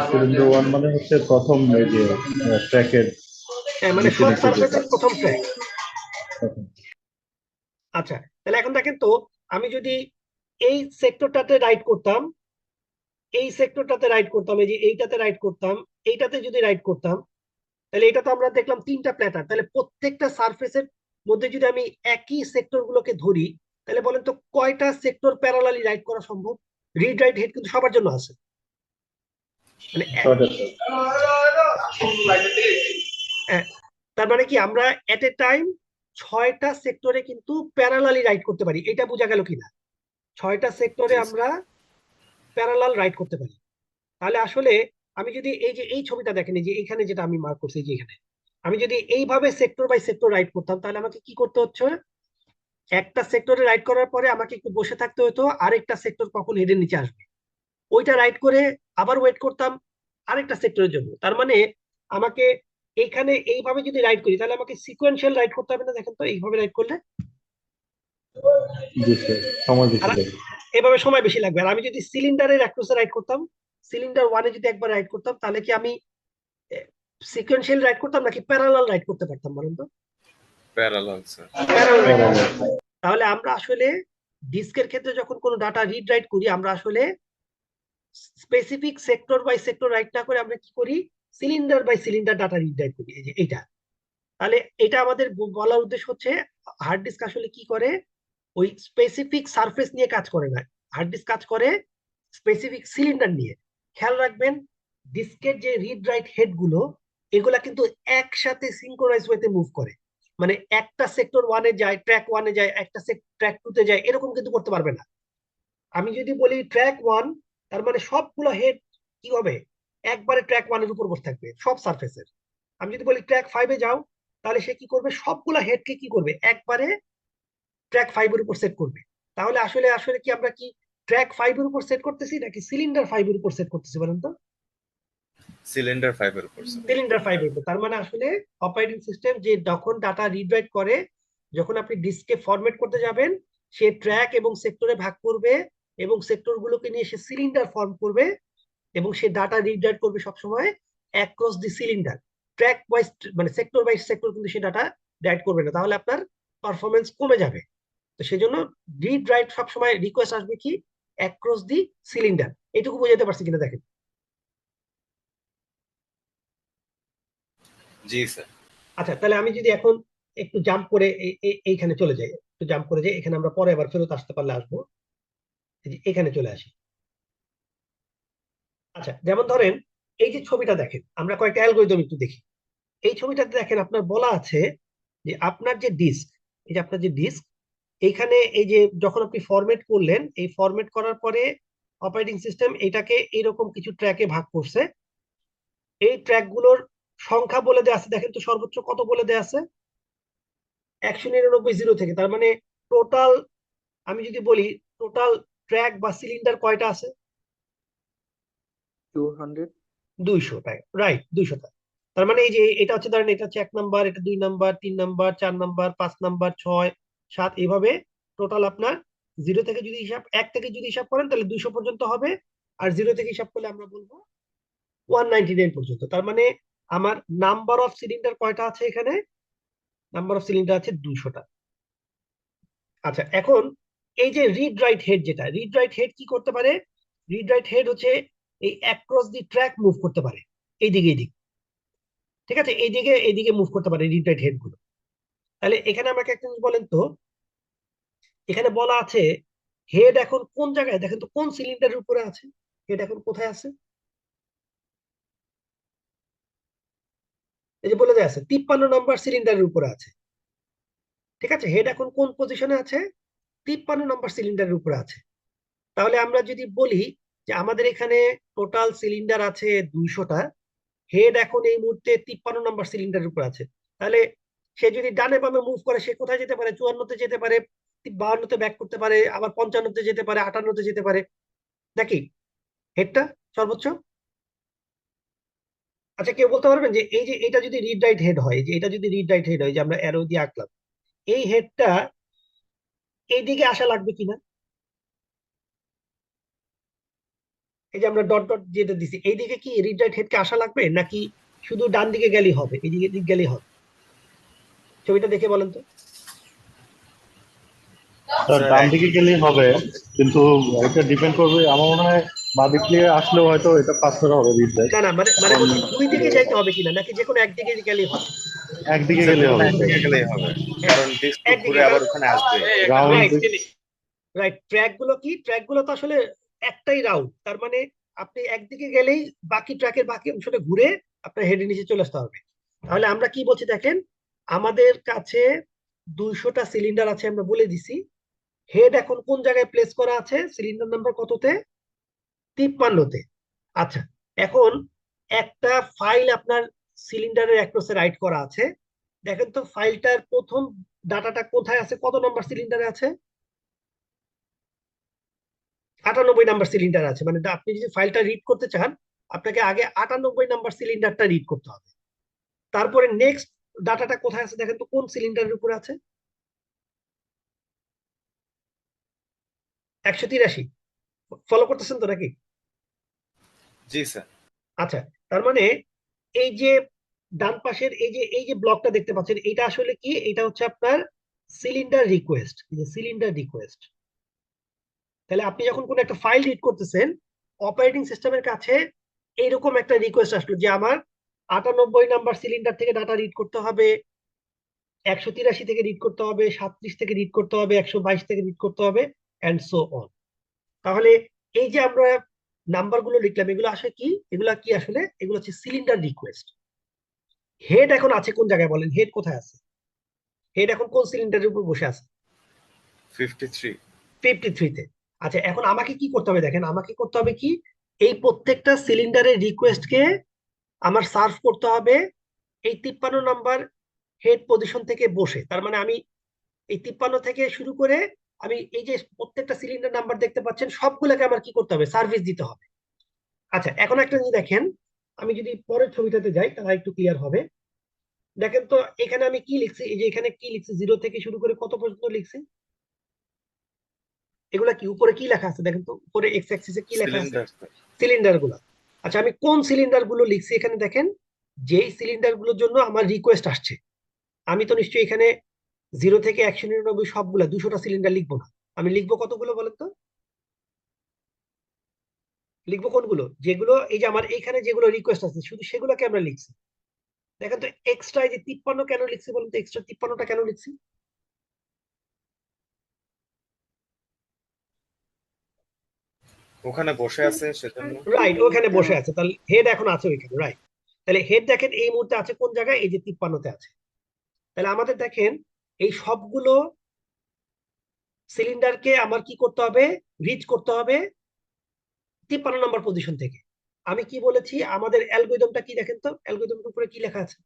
সিলিন্ডার ওয়ান মানে হচ্ছে প্রথম এই যে ট্র্যাকের মানে নিচে সব নিচে যে সারফেসের প্রথম ট্র্যাক। প্রথম। আচ্ছা, তাহলে এখন দেখেন তো, আমি যদি এই সেক্টরটাতে রাইট করতাম, এই সেক্টরটাতে রাইট করতাম, এই যে এইটাতে রাইট করতাম, এইটাতে যদি রাইট করতাম, তাহলে এটা তো আমরা দেখলাম 3টা প্ল্যাটার। তাহলে প্রত্যেকটা সারফেসের মধ্যে যদি আমি একই সেক্টর গুলোকে ধরি, তাহলে বলেন তো কয়টা সেক্টর প্যারালালি রাইট করা সম্ভব? রিড রাইট হেড কিন্তু সবার জন্য আছে, মানে ছয়টা তার মানে কি আমরা এট এ টাইম 6টা সেক্টরে কিন্তু প্যারালালি রাইট করতে পারি। এটা বোঝা গেল কিনা? 6টা সেক্টরে জি স্যার। আমরা প্যারালাল রাইট করতে পারি। তাহলে আসলে আমি যদি এই যে এই ছবিটা দেখেন, এই যে এখানে যেটা আমি মার্ক করছি, যে এখানে আমি যদি এইভাবে সেক্টর বাই সেক্টর রাইট করতাম, তাহলে আমাকে কি করতে হচ্ছে? একটা সেক্টরে রাইট করার পরে আমাকে একটু বসে থাকতে হতো, আরেকটা সেক্টর কখন হেডের নিচে আসবে ওইটা রাইট করে আবার ওয়েট করতাম আরেকটা সেক্টরের জন্য। তার মানে আমাকে এইখানে এইভাবে যদি রাইট করি, তাহলে আমাকে সিকোয়েন্সিয়াল রাইট করতে হবে না? দেখেন তো এইভাবে রাইট করলে জি স্যার, সময় বেশি আর লাগে। এভাবে সময় বেশি লাগবে। আর আমি যদি সিলিন্ডারের অ্যাক্রসে রাইট করতাম, সিলিন্ডার 1-এ যদি একবার রাইট করতাম, তাহলে কি আমি সিকোয়েন্সিয়াল রাইট করতাম নাকি প্যারালাল রাইট করতে পারতাম বলেন তো? Parallel sir. Parallel right. Parallel. তাহলে আমরা আসলে ডিস্কের ক্ষেত্রে যখন কোনো ডাটা রিড রাইট করি, আমরা আসলে specific sector by sector write না করে আমরা কি করি? Cylinder by cylinder data read write করি, এই যে এইটা। তাহলে এটা আমাদের বলার উদ্দেশ্য হচ্ছে হার্ড ডিস্ক আসলে কি করে? ওই স্পেসিফিক সারফেস নিয়ে কাজ করে না, হার্ড ডিস্ক কাজ করে স্পেসিফিক সিলিন্ডার নিয়ে। খেয়াল রাখবেন, ডিস্কের যে রিড রাইট হেড গুলো, এগুলা কিন্তু একসাথে সিনক্রোনাইজ ওয়েতে মুভ করে। মানে একটা সেক্টর 1-এ যায়, ট্র্যাক 1-এ যায়, একটা ট্র্যাক 2-তে যায়, এরকম কিন্তু করতে পারবে না। আমি যদি বলি ট্র্যাক 1, তার মানে সবগুলো হেড কি হবে? একবারে ট্র্যাক 1-এর উপর বসে থাকবে সব সারফেসের। আমি যদি বলি ট্র্যাক 5-এ যাও, তাহলে সে কি করবে? সবগুলো হেডকে কি করবে? একবারে ট্র্যাক 5-এর উপর সেট করবে। তাহলে আসলে আসলে কি আমরা কি ট্র্যাক 5-এর উপর সেট করতেছি নাকি সিলিন্ডার 5-এর উপর সেট করতেছি বলেন তো? সিলিন্ডার 5-এর উপর স্যার। সিলিন্ডার 5-এর উপর। তার মানে আসলে অপারেটিং সিস্টেম যে যখন ডাটা রিড রাইট করে, যখন আপনি ডিস্কে ফরম্যাট করতে যাবেন, সে ট্র্যাক এবং সেক্টরে ভাগ করবে এবং সেক্টর গুলোকে নিয়ে সে সিলিন্ডার ফর্ম করবে এবং সে ডাটা রিড রাইট করবে সবসময় অ্যাক্রস দি সিলিন্ডার। ট্র্যাক ওয়াইজ মানে সেক্টর বাই সেক্টর কিন্তু সে ডাটা রাইট করবে না, তাহলে আপনার পারফরমেন্স কমে যাবে। তো সেজন্য রিড রাইট সবসময় রিকোয়েস্ট আসবে কি? অ্যাক্রস দি সিলিন্ডার। এটুকু বোঝাতে পারছি কিনা দেখেন। জি স্যার। আচ্ছা, তাহলে আমি যদি এখন একটু জাম্প করে এইখানে চলে যাই, একটু জাম্প করে যাই, এখানে আমরা পরে আবার ফেরত আসতে পারলে আসবো। এই যে এখানে চলে আসি। আচ্ছা, যেমন ধরেন এই যে ছবিটা দেখেন, আমরা কয়েকটা অ্যালগরিদম একটু দেখি। এই ছবিটাতে দেখেন আপনার বলা আছে যে আপনার যে ডিস্ক, এই যে আপনার যে ডিস্ক, এইখানে এই যে যখন আপনি ফরম্যাট করলেন, এই ফরম্যাট করার পরে অপারেটিং সিস্টেম এটাকে এইরকম কিছু ট্র্যাকে ভাগ করছে। এই ট্র্যাক গুলোর সংখ্যা বলে দেওয়া আছে, দেখেন তো সর্বোচ্চ কত বলে দেওয়া আছে? 199 জিরো থেকে। তার মানে টোটাল, আমি যদি বলি টোটাল ট্র্যাক বা সিলিন্ডার কয়টা আছে? 200। 200টা, রাইট, 200টা। তার মানে এই যে এটা হচ্ছে, ধরেন এটা হচ্ছে 1 নাম্বার, এটা 2 নাম্বার, 3 নাম্বার, 4 নাম্বার, 5 নাম্বার, 6, 7, এইভাবে টোটাল আপনার 0 থেকে যদি হিসাব, 1 থেকে যদি হিসাব করেন তাহলে 200 পর্যন্ত হবে। আর 0 থেকে হিসাব করলে আমরা বলবো 199 পর্যন্ত। তার মানে আমার নাম্বার অফ সিলিন্ডার কয়টা আছে এখানে? নাম্বার অফ সিলিন্ডার আছে 200টা। আচ্ছা, এখন এই যে রিড রাইট হেড, যেটা রিড রাইট হেড কি করতে পারে? রিড রাইট হেড হচ্ছে এই অ্যাক্রস দি ট্র্যাক মুভ করতে পারে, এইদিকে এইদিকে, ঠিক আছে, এইদিকে এইদিকে মুভ করতে পারে রিড রাইট হেড গুলো। তাহলে এখানে আমাকে একটা জিনিস বলেন তো, এখানে বলা আছে হেড এখন কোন জায়গায়? দেখেন তো কোন সিলিন্ডারের উপরে আছে? হেড এখন কোথায় আছে? এই যে বলে দেয়া আছে 53 নম্বর সিলিন্ডারের উপরে আছে, ঠিক আছে। হেড এখন কোন পজিশনে আছে? 53 নম্বর সিলিন্ডারের উপরে আছে। তাহলে আমরা যদি বলি যে আমাদের এখানে টোটাল সিলিন্ডার আছে 200টা, হেড এখন এই মুহূর্তে 53 নম্বর সিলিন্ডারের উপর আছে, তাহলে সে যদি ডানে বামে মুভ করে সে কোথায় যেতে পারে? 54-তে যেতে পারে, 52-তে ব্যাক করতে পারে, আবার 55-তে যেতে পারে, 58-তে যেতে পারে, নাকি? হেডটা সর্বোচ্চ। আচ্ছা, কেউ বলতে পারবেন যে এই যে এটা যদি রিড রাইট হেড হয়, যে এটা যদি রিড রাইট হেড হয়, যে আমরা অ্যারো দিয়ে আঁকলাম, এই হেডটা এইদিকে আসা লাগবে কিনা? এই যে আমরা ডট ডট যেটা দিছি, এইদিকে কি রিড রাইট হেডকে আসা লাগবে, নাকি শুধু ডান দিকে গেলেই হবে, এইদিকে দিক গেলেই হবে? ছবিটা দেখে বলেন তো। স্যার স্যার ডান দিকে গেলেই হবে, কিন্তু এটা ডিপেন্ড করবে আমার মনে হয় বাঁ দিক দিয়ে আসলেও হয়তো এটা পাস করা হবে রিড না না, মানে মানে বলছি দুই দিকে যাইতে হবে কিনা, নাকি যে কোনো একদিকে গেলেই হবে? একদিকে স্যার গেলে যে কোনো হবে একদিকে গেলেই হবে, কারণ ডিস্ক তো একদিকে, ঘুরে আবার ওখানে আসবে। Round right right. ট্র্যাক গুলো কি, ট্র্যাক গুলো তো আসলে একটাই রাউন্ড, তার মানে আপনি একদিকে গেলেই বাকি ট্র্যাকের বাকি অংশটা ঘুরে আপনার হেডের নিচে চলে আসতে হবে। তাহলে আমরা কি বলছি দেখেন, আমাদের কাছে 200টা সিলিন্ডার আছে, আমরা বলে দিছি। হেড এখন কোন জায়গায় প্লেস করা আছে, সিলিন্ডার নাম্বার কততে? 53তে। আচ্ছা, এখন একটা ফাইল আপনার সিলিন্ডারের অ্যাক্রসে রাইট করা আছে। দেখেন তো ফাইলটার প্রথম ডাটাটা কোথায় আছে, কত নম্বর সিলিন্ডারে আছে? 98 নাম্বার সিলিন্ডার আছে। মানে আপনি যদি ফাইলটা রিড করতে চান, আপনাকে আগে 98 নাম্বার সিলিন্ডারটা রিড করতে হবে। তারপরে নেক্সট ডাটাটা কোথায় আছে দেখেন তো, কোন সিলিন্ডারের উপরে আছে? 183। ফলো করতেছেন তো নাকি? জি স্যার। আচ্ছা, তার মানে এই যে ডান পাশের এই যে ব্লকটা দেখতে পাচ্ছেন, এটা আসলে কি, এটা হচ্ছে আপনার সিলিন্ডার রিকোয়েস্ট। এই যে সিলিন্ডার রিকোয়েস্ট, তাহলে আপনি যখন কোনো একটা ফাইল রিড করতেছেন, অপারেটিং সিস্টেমের কাছে এইরকম একটা রিকোয়েস্ট আসলো যে আমার 98 নাম্বার সিলিন্ডার থেকে ডাটা রিড করতে হবে, 183 থেকে রিড করতে হবে, 37 থেকে রিড করতে হবে, 122 থেকে রিড করতে হবে, এন্ড সো অন। তাহলে এই যে আমরা নাম্বারগুলো লিখলাম, এগুলো আসলে কি, এগুলা কি আসলে, এগুলো হচ্ছে সিলিন্ডার রিকোয়েস্ট। হেড এখন আছে কোন জায়গায় বলেন, হেড কোথায় আছে? হেড এখন কোন সিলিন্ডারের উপর বসে আছে? 53। 53তে। আচ্ছা, এখন আমাকে কি করতে হবে দেখেন, আমাকে করতে হবে কি, এই প্রত্যেকটা সিলিন্ডারের রিকোয়েস্টকে আমার সার্ভ করতে হবে এই 53 নাম্বার হেড পজিশন থেকে বসে। তার মানে আমি এই 53 থেকে শুরু করে আমি এই যে প্রত্যেকটা সিলিন্ডার নাম্বার দেখতে পাচ্ছেন, সবগুলোকে আমার কি করতে হবে, সার্ভিস দিতে হবে। আচ্ছা, এখন একটা জিনিস দেখেন, আমি যদি পরের ছবিটাতে যাই তাহলে একটু ক্লিয়ার হবে। দেখেন তো এখানে আমি কি লিখছি, এই যে এখানে কি লিখছি, 0 থেকে শুরু করে কত পর্যন্ত লিখছি? এগুলা কি উপরে কি লেখা আছে দেখেন তো, উপরে এক্স অ্যাক্সিসে কি লেখা আছে? Cylinder sir. সিলিন্ডার গুলা। আচ্ছা, আমি কোন সিলিন্ডার গুলো লিখছি এখানে দেখেন, যেই সিলিন্ডার গুলোর জন্য আমার রিকোয়েস্ট আসছে। আমি তো নিশ্চয়ই এখানে 0 থেকে 199 সবগুলা 200টা সিলিন্ডার লিখবো না। আমি লিখবো কতগুলো বলেন তো? লিখবো কোনগুলো, যেগুলো এই যে আমার এখানে যেগুলো রিকোয়েস্ট আছে শুধু সেগুলোকে আমরা লিখছি। দেখেন তো এক্সট্রা এই যে 53 কেন লিখছি বলুন তো, এক্সট্রা 53টা কেন লিখছি? ওখানে বসে আছে সেজন্য। রাইট, ওখানে বসে আছে, তাহলে হেড এখন আছে ওইখানে, রাইট। তাহলে হেড দেখেন এই মুহূর্তে আছে কোন জায়গায়, এই যে 53তে আছে। তাহলে আমাদের দেখেন এই সবগুলো সিলিন্ডারকে আমার কি করতে হবে, রিচ করতে হবে 53 নম্বর পজিশন থেকে। আমি কি বলেছি, আমাদের অ্যালগরিদমটা কি দেখেন তো, অ্যালগরিদমের উপরে কি লেখা আছে?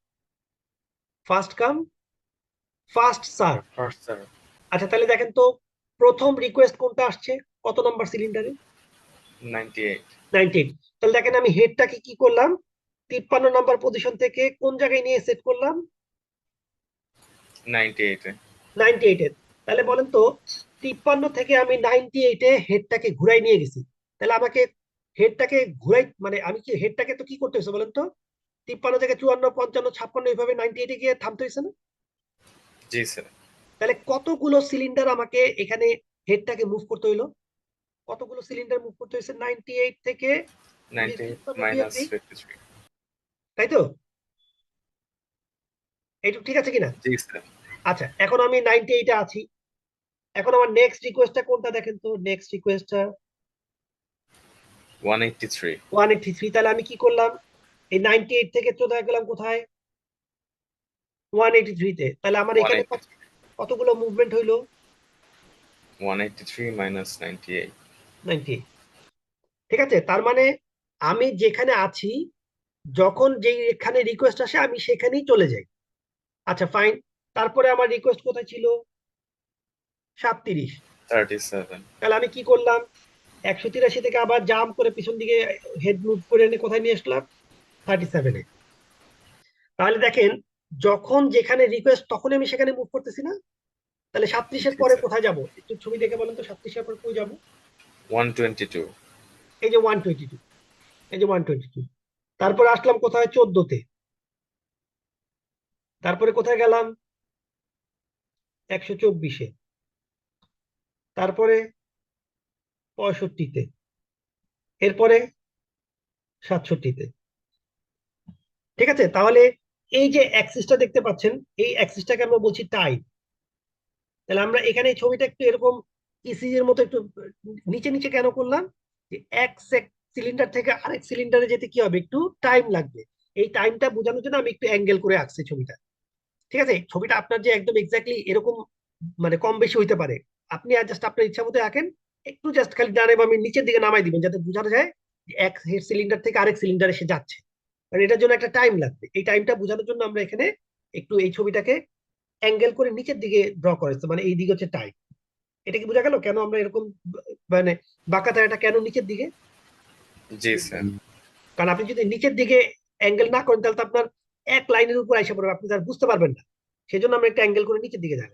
First come first serve. First sir. আচ্ছা, তাহলে দেখেন তো প্রথম রিকোয়েস্ট কোনটা আসছে, কত নম্বর সিলিন্ডারে? 98। 98। তাহলে দেখেন আমি হেডটাকে কি করলাম, 53 নম্বর পজিশন থেকে কোন জায়গায় নিয়ে সেট করলাম? 98 এ। 98 এ। তাহলে বলেন তো 53 থেকে আমি 98 এ হেডটাকে ঘুরাই নিয়ে গেছি। তাহলে আমাকে হেডটাকে ঘুরাই, মানে আমি কি হেডটাকে তো কি করতে হয়েছে বলেন তো, 53 থেকে 54, 55, 56 এইভাবে 98 এ গিয়ে থামতে হয়েছে না? জি স্যার। তাহলে কতগুলো সিলিন্ডার আমাকে এখানে হেডটাকে মুভ করতে হইলো, কতগুলো সিলিন্ডার মুভ করতে হয়েছে 98 থেকে 98 53 মাইনাস বিয়োগ 53। তাই তো? এইটুকু ঠিক আছে কিনা? জি স্যার। আচ্ছা, এখন আমি 98 এ আছি। এখন আমার নেক্সট রিকোয়েস্টটা কোনটা দেখেন তো, নেক্সট রিকোয়েস্টটা 183। 183। তাহলে আমি কি করলাম, এই 98 থেকে চলে গেলাম কোথায়, 183 তে। তাহলে আমার এখানে 183 কতগুলো মুভমেন্ট হইলো, 183 মাইনাস 98। 98। ঠিক আছে, তার মানে আমি যেখানে আছি, যখন যেই এখানে রিকোয়েস্ট আসে আমি সেখানেই চলে যাই। আচ্ছা ফাইন, তারপরে আমার রিকোয়েস্ট কোথায় ছিল, 37। 37। তাহলে আমি কি করলাম, 183 থেকে আবার জাম্প করে পিছন দিকে হেড মুভ করে এনে কোথায় নিয়ে আসলাম 37-এ। তাহলে দেখেন যখন যেখানে রিকোয়েস্ট তখন আমি সেখানে মুভ করতেছি না। তাহলে 37-এর জি পরে স্যার কোথায় যাব? একটু ছবি দেখে বলেন তো 37-এর পরে কই যাব? 122 এই যে 122, এই যে 122। তারপরে আসলাম কোথায় 14-তে। তারপরে কোথায় গেলাম 124-এ। তারপরে 65-তে। এরপরে 67-তে। ঠিক আছে, তাহলে এই যে অ্যাক্সিসটা দেখতে পাচ্ছেন, এই অ্যাক্সিসটাকে আমরা বলছি টাইম। তাহলে আমরা এখানে এই ছবিটা একটু এরকম ইসিজির মতো একটু নিচে নিচে কেন করলাম? যে এক সিলিন্ডার থেকে আরেক সিলিন্ডারে যেতে কি হবে, একটু টাইম লাগবে। এই টাইমটা বোঝানোর জন্য আমি একটু অ্যাঙ্গেল করে আঁকছি ছবিটা। ঠিক আছে, ছবিটা আপনার যে একদম এক্স্যাক্টলি এরকম মানে কম বেশি হইতে পারে, আপনি জাস্ট আপনার ইচ্ছা মতো আঁকেন। একটু জাস্ট খালি ডানে বামে নিচের দিকে নামাই দিবেন যাতে বোঝানো যায় যে এক সিলিন্ডার থেকে আরেক সিলিন্ডার এসে যাচ্ছে। কারণ এটার জন্য একটা টাইম লাগবে। এই টাইমটা বোঝানোর জন্য আমরা এখানে একটু এই ছবিটাকে অ্যাঙ্গেল করে নিচের দিকে ড্র করেছে, মানে এই দিকে হচ্ছে টাইম। এটা কি বোঝা গেল কেন আমরা এরকম মানে বাঁকা তারাটা কেন নিচের দিকে? জি স্যার কারণ আপনি যদি নিচের দিকে অ্যাঙ্গেল না করেন তাহলে তো আপনার এক লাইনের উপর এসে পড়বে, আপনি তার বুঝতে পারবেন না। সেই জন্য আমরা একটা অ্যাঙ্গেল করে নিচের দিকে যাই।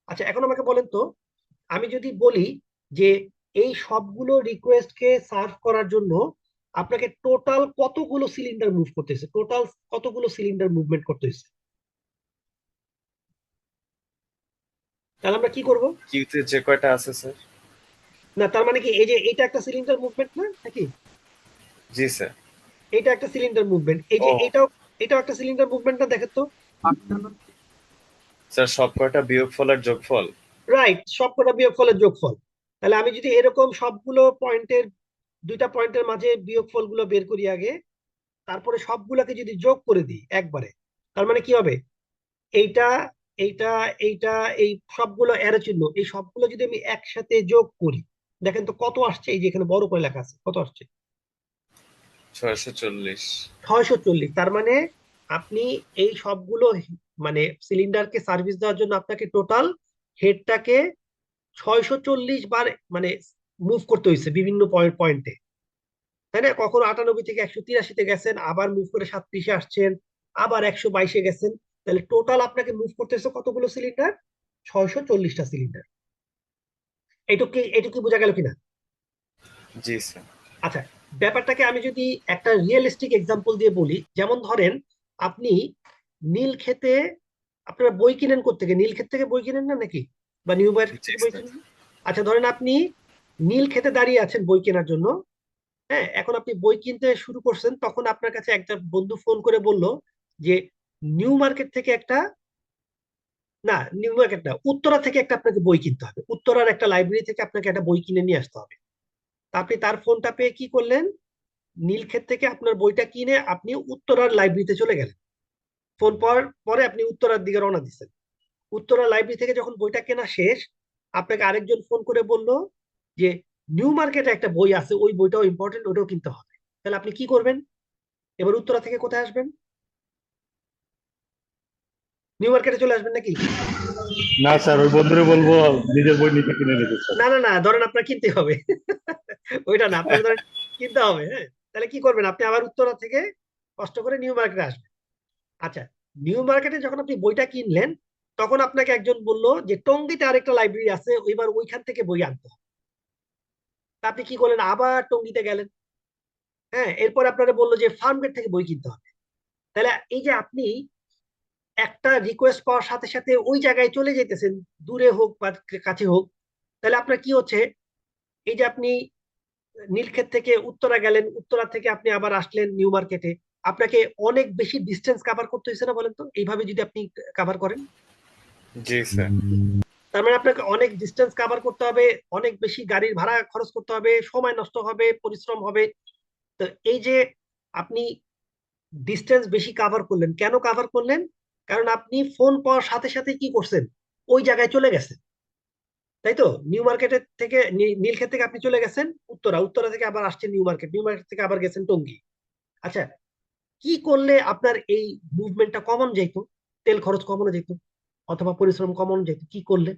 আচ্ছা, এখন আমাকে বলেন তো, আমি যদি বলি যে এই সবগুলো রিকোয়েস্টকে সার্ভ করার জন্য আপনাকে টোটাল কতগুলো সিলিন্ডার মুভ করতেছে, টোটাল কতগুলো সিলিন্ডার মুভমেন্ট করতেছে, তাহলে আমরা কি করব? কিউতে যে কয়টা আছে স্যার না তার মানে কি এই যে এটা একটা সিলিন্ডার মুভমেন্ট না নাকি? জি স্যার এটা একটা সিলিন্ডার মুভমেন্ট, এই যে ও এটাও একটা সিলিন্ডার মুভমেন্ট না, দেখেন তো। স্যার সব কয়টা বিয়োগফল আর যোগফল রাইট, সবকটা বিয়োগফলের যোগফল। তাহলে আমি যদি এরকম সবগুলো পয়েন্টের, দুইটা পয়েন্টের মাঝে বিয়োগফল গুলো বের করি আগে, তারপরে সবগুলোকে যদি যোগ করে দিই একবারে, তার মানে কি হবে? এইটা, এইটা, এইটা, এই সবগুলো অ্যারো চিহ্ন, এই সবগুলো যদি আমি একসাথে যোগ করি, দেখেন তো কত আসছে। এই যে এখানে বড় করে লেখা আছে, কত আসছে? 640 640। তার মানে আপনি এই সবগুলো মানে সিলিন্ডারকে সার্ভিস দেওয়ার জন্য আপনাকে টোটাল হেডটাকে 640 বার মানে মুভ করতে হয়েছে বিভিন্ন পয়েন্টে, তাই না? কখনো 98 থেকে 183-তে গেছেন, আবার মুভ করে 37-এ আসছেন, আবার 122-এ গেছেন। তাহলে টোটাল আপনাকে মুভ করতে হচ্ছে কতগুলো সিলিন্ডার? 640টা সিলিন্ডার। এটুকু বোঝা গেল কিনা? জি স্যার আচ্ছা, ব্যাপারটাকে আমি যদি একটা রিয়েলিস্টিক এক্সাম্পল দিয়ে বলি, যেমন ধরেন আপনি নীল ক্ষেতে, আপনারা বই কিনেন কোত্থেকে? নীল ক্ষেত থেকে বই কিনেন না নাকি? বা নিউ মার্কেট জি থেকে বই স্যার কিনেন? আচ্ছা, ধরেন আপনি নীল ক্ষেতে দাঁড়িয়ে আছেন বই কেনার জন্য। হ্যাঁ, এখন আপনি বই কিনতে শুরু করছেন, তখন আপনার কাছে একটা বন্ধু ফোন করে বলল যে নিউ মার্কেট থেকে একটা, না নিউ মার্কেট না, উত্তরা থেকে একটা আপনাকে বই কিনতে হবে, উত্তরার একটা লাইব্রেরি থেকে আপনাকে একটা বই কিনে নিয়ে আসতে হবে। তা আপনি তার ফোনটা পেয়ে কি করলেন? নীলক্ষেত থেকে আপনার বইটা কিনে আপনি উত্তরার লাইব্রেরিতে চলে গেলেন। ফোন পাওয়ার পরে আপনি উত্তরার দিকে রওনা দিচ্ছেন। উত্তরার লাইব্রেরি থেকে যখন বইটা কেনা শেষ, আপনাকে আরেকজন ফোন করে বলল যে নিউ মার্কেটে একটা বই আছে, ওই বইটাও ইম্পর্টেন্ট, ওটাও কিনতে হবে। তাহলে আপনি কি করবেন? এবার উত্তরা থেকে কোথায় আসবেন? নিউ মার্কেটে চলে আসবেন নাকি? না স্যার, ওই বন্ধুরে বলবো নিজের বই নিজে কিনে নিতে স্যার। না না না, ধরেন আপনার কিনতে হবে। ওইটা না, আপনার ধরেন কিনতে হবে। হ্যাঁ, তাহলে কি করবেন? আপনি আবার উত্তরা থেকে কষ্ট করে নিউ মার্কেটে আসবেন। আচ্ছা, নিউ মার্কেটে যখন আপনি বইটা কিনলেন, তখন আপনাকে একজন বলল যে টঙ্গীতে আরেকটা লাইব্রেরি আছে, এবার ওইখান থেকে বই আনতে হবে। তা আপনি কি করলেন? আবার টঙ্গীতে গেলেন। হ্যাঁ, এরপর আপনারা বললো যে ফার্মগেট থেকে বই কিনতে হবে। তাহলে এই যে আপনি একটা রিকোয়েস্ট পাওয়ার সাথে সাথে ওই জায়গায় চলে যেতেছেন, দূরে হোক বা কাছে হোক, তাহলে আপনার কি হচ্ছে? এই যে আপনি নীলক্ষেত থেকে উত্তরা গেলেন, উত্তরা থেকে আপনি আবার আসলেন নিউ মার্কেটে, আপনাকে অনেক বেশি ডিস্টেন্স কভার করতে হয়েছে না? বলেন তো, এইভাবে যদি আপনি কভার করেন, জি স্যার তার মানে আপনাকে অনেক ডিস্টেন্স কভার করতে হবে, অনেক বেশি গাড়ির ভাড়া খরচ করতে হবে, সময় নষ্ট হবে, পরিশ্রম হবে। তো এই যে আপনি ডিস্টেন্স বেশি কভার করলেন, কেন কভার করলেন? কারণ আপনি ফোন পাওয়ার সাথে সাথে কি করছেন? ওই জায়গায় চলে গেছেন, তাই তো? নিউ মার্কেটের থেকে নীলক্ষেত থেকে আপনি চলে গেছেন উত্তরা, উত্তরা থেকে আবার আসছেন নিউ মার্কেট, নিউ মার্কেট থেকে আবার গেছেন টঙ্গী। আচ্ছা, কি করলে আপনার এই মুভমেন্টটা কমানো যেত? তেল খরচ কমানো যেত অথবা পরিশ্রম কমানো যেত, কি করলে?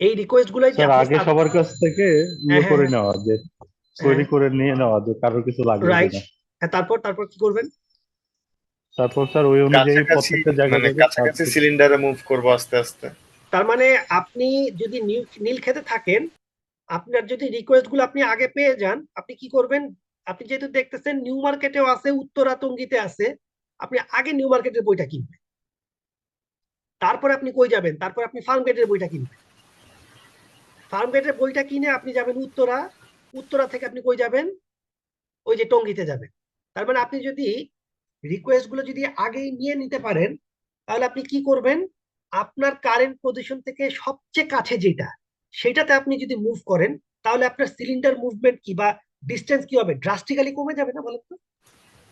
এই রিকোয়েস্ট গুলাই যে স্যার আপনি আগে সবার কাছ থেকে হ্যাঁ হ্যাঁ করে হ্যাঁ নেওয়া, যে হ্যাঁ তৈরি করে নিয়ে নেওয়া যে কারোর কিছু লাগবে রাইট। কিনা। হ্যাঁ, তারপর তারপর কি করবেন? তারপর স্যার ওই অনুযায়ী কাছাকাছি প্রত্যেকটা জায়গা মানে থেকে কাছাকাছি সিলিন্ডারে মুভ করবো আস্তে আস্তে। তার মানে আপনি যদি নীল খেতে থাকেন, আপনার যদি রিকোয়েস্ট গুলো আপনি আগে পেয়ে যান, আপনি কি করবেন? আপনি যেহেতু দেখতেছেন নিউ মার্কেটেও আছে, উত্তরা টঙ্গীতে আছে, আপনি আগে নিউ মার্কেটের বইটা কিনবেন, তারপরে আপনি কই যাবেন? তারপর আপনি ফার্ম গেটের বইটা কিনবেন। ফার্ম গেটের বইটা কিনে আপনি যাবেন উত্তরা, উত্তরা থেকে আপনি কই যাবেন? ওই যে টঙ্গীতে যাবেন। তার মানে আপনি যদি রিকোয়েস্ট গুলো যদি আগেই নিয়ে নিতে পারেন, তাহলে আপনি কি করবেন? আপনার কারেন্ট পজিশন থেকে সবচেয়ে কাছে যেটা, সেটাতে আপনি যদি মুভ করেন, তাহলে আপনার সিলিন্ডার মুভমেন্ট কি বা ডিস্টেন্স কি হবে? ড্রাস্টিক্যালি কমে যাবে না, বলেন তো?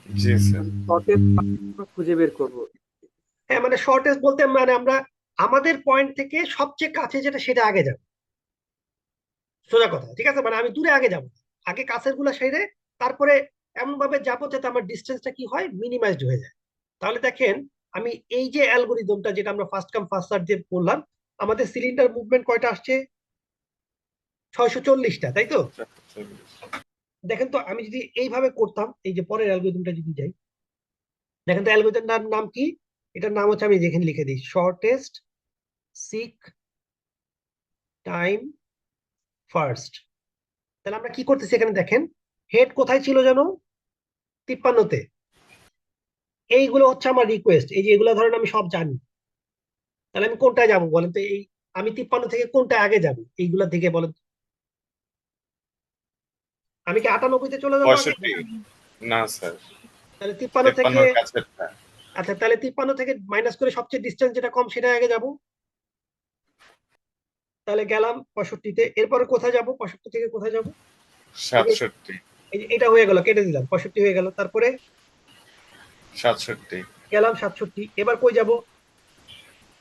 জি স্যার। শর্টেজ আমরা খুঁজে বের করব। হ্যাঁ, মানে শর্টেজ বলতে মানে আমরা আমাদের পয়েন্ট থেকে সবচেয়ে কাছে যেটা সেটা আগে যাব, সোজা কথা, ঠিক আছে? মানে আমি দূরে আগে যাব, আগে কাছের গুলা সেরে তারপরে এমন ভাবে যাবো যাতে আমার ডিস্টেন্সটা কি হয়, মিনিমাইজড হয়ে যায়। তাহলে দেখেন, আমি এই যে অ্যালগোরিদমটা যেটা আমরা ফার্স্ট কাম ফার্স্ট সার্ভ দিয়ে বললাম, আমাদের সিলিন্ডার মুভমেন্ট কয়টা আসছে? 640টা, তাই তো? দেখেন তো, আমি যদি এইভাবে করতাম, এই যে পরের অ্যালগোরিদমটা যদি যাই, দেখেন তো অ্যালগোরিদমটার নাম কি? এটার নাম হচ্ছে, আমি যেখানে লিখে দিই, শর্টেস্ট সিক টাইম ফার্স্ট। তাহলে আমরা কি করতেছি এখানে? দেখেন, হেড কোথায় ছিল জানো? 53তে। এইগুলো হচ্ছে আমার রিকোয়েস্ট, এই যে এগুলো ধরেন আমি সব জানি। তাহলে আমি কোনটায় যাবো বলেন তো? এই আমি 53 থেকে কোনটা আগে যাবো এইগুলা থেকে বলেন তো? আমি কি 98তে চলে যাবো আগে? 65 না স্যার, তাহলে 53 থেকে, 53 কাছেরটা। আচ্ছা তাহলে 53 থেকে মাইনাস করে সবচেয়ে ডিস্টেন্স যেটা কম সেটা আগে যাব। তাহলে গেলাম 65তে। এরপরে কোথায় যাব? 65 থেকে কোথায় যাব? 67 এটা হয়ে গেল, কেটে দিলাম, 65 হয়ে গেল। তারপরে 67 গেলাম 67। এবার কই যাব?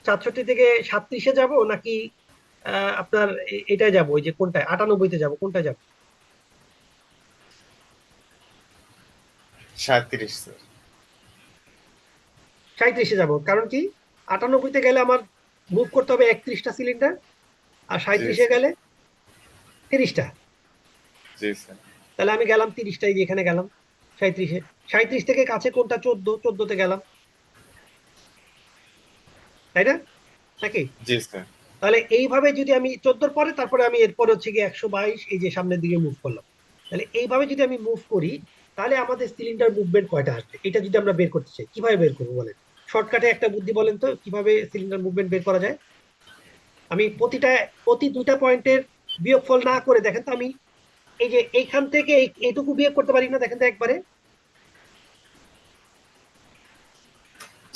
67 থেকে 37-এ যাব নাকি আপনার এটায় যাব, ওই যে কোনটায়, 98-তে যাব? কোনটায় যাব? 37 স্যার। 37-এ যাব। কারণ কি? 98-তে গেলে আমার মুভ করতে হবে 31টা সিলিন্ডার, আর জি 37-এ স্যার। গেলে 30টা। জি স্যার। তাহলে আমি গেলাম 30টায়, যেখানে গেলাম 37-এ। 37 থেকে কাছে কোনটা? 14তে গেলাম, তাই না? নাকি? জি স্যার। তাহলে এইভাবে যদি আমি 14-র পরে, তারপরে আমি এরপরে হচ্ছে গিয়ে 122, এই যে সামনের দিকে মুভ করলাম। তাহলে এইভাবে যদি আমি মুভ করি, তাহলে আমাদের সিলিন্ডার মুভমেন্ট কয়টা আসবে? এটা যদি আমরা বের করতে চাই, কিভাবে বের করবো বলেন? শর্টকাটে একটা বুদ্ধি বলেন তো, কিভাবে সিলিন্ডার মুভমেন্ট বের করা যায়? আমি প্রতি 2টা পয়েন্টের বিয়োগফল না করে, দেখেন তো, আমি এই যে এইখান থেকে এইটুকু বিয়োগ করতে পারি না? দেখেন তো একবারে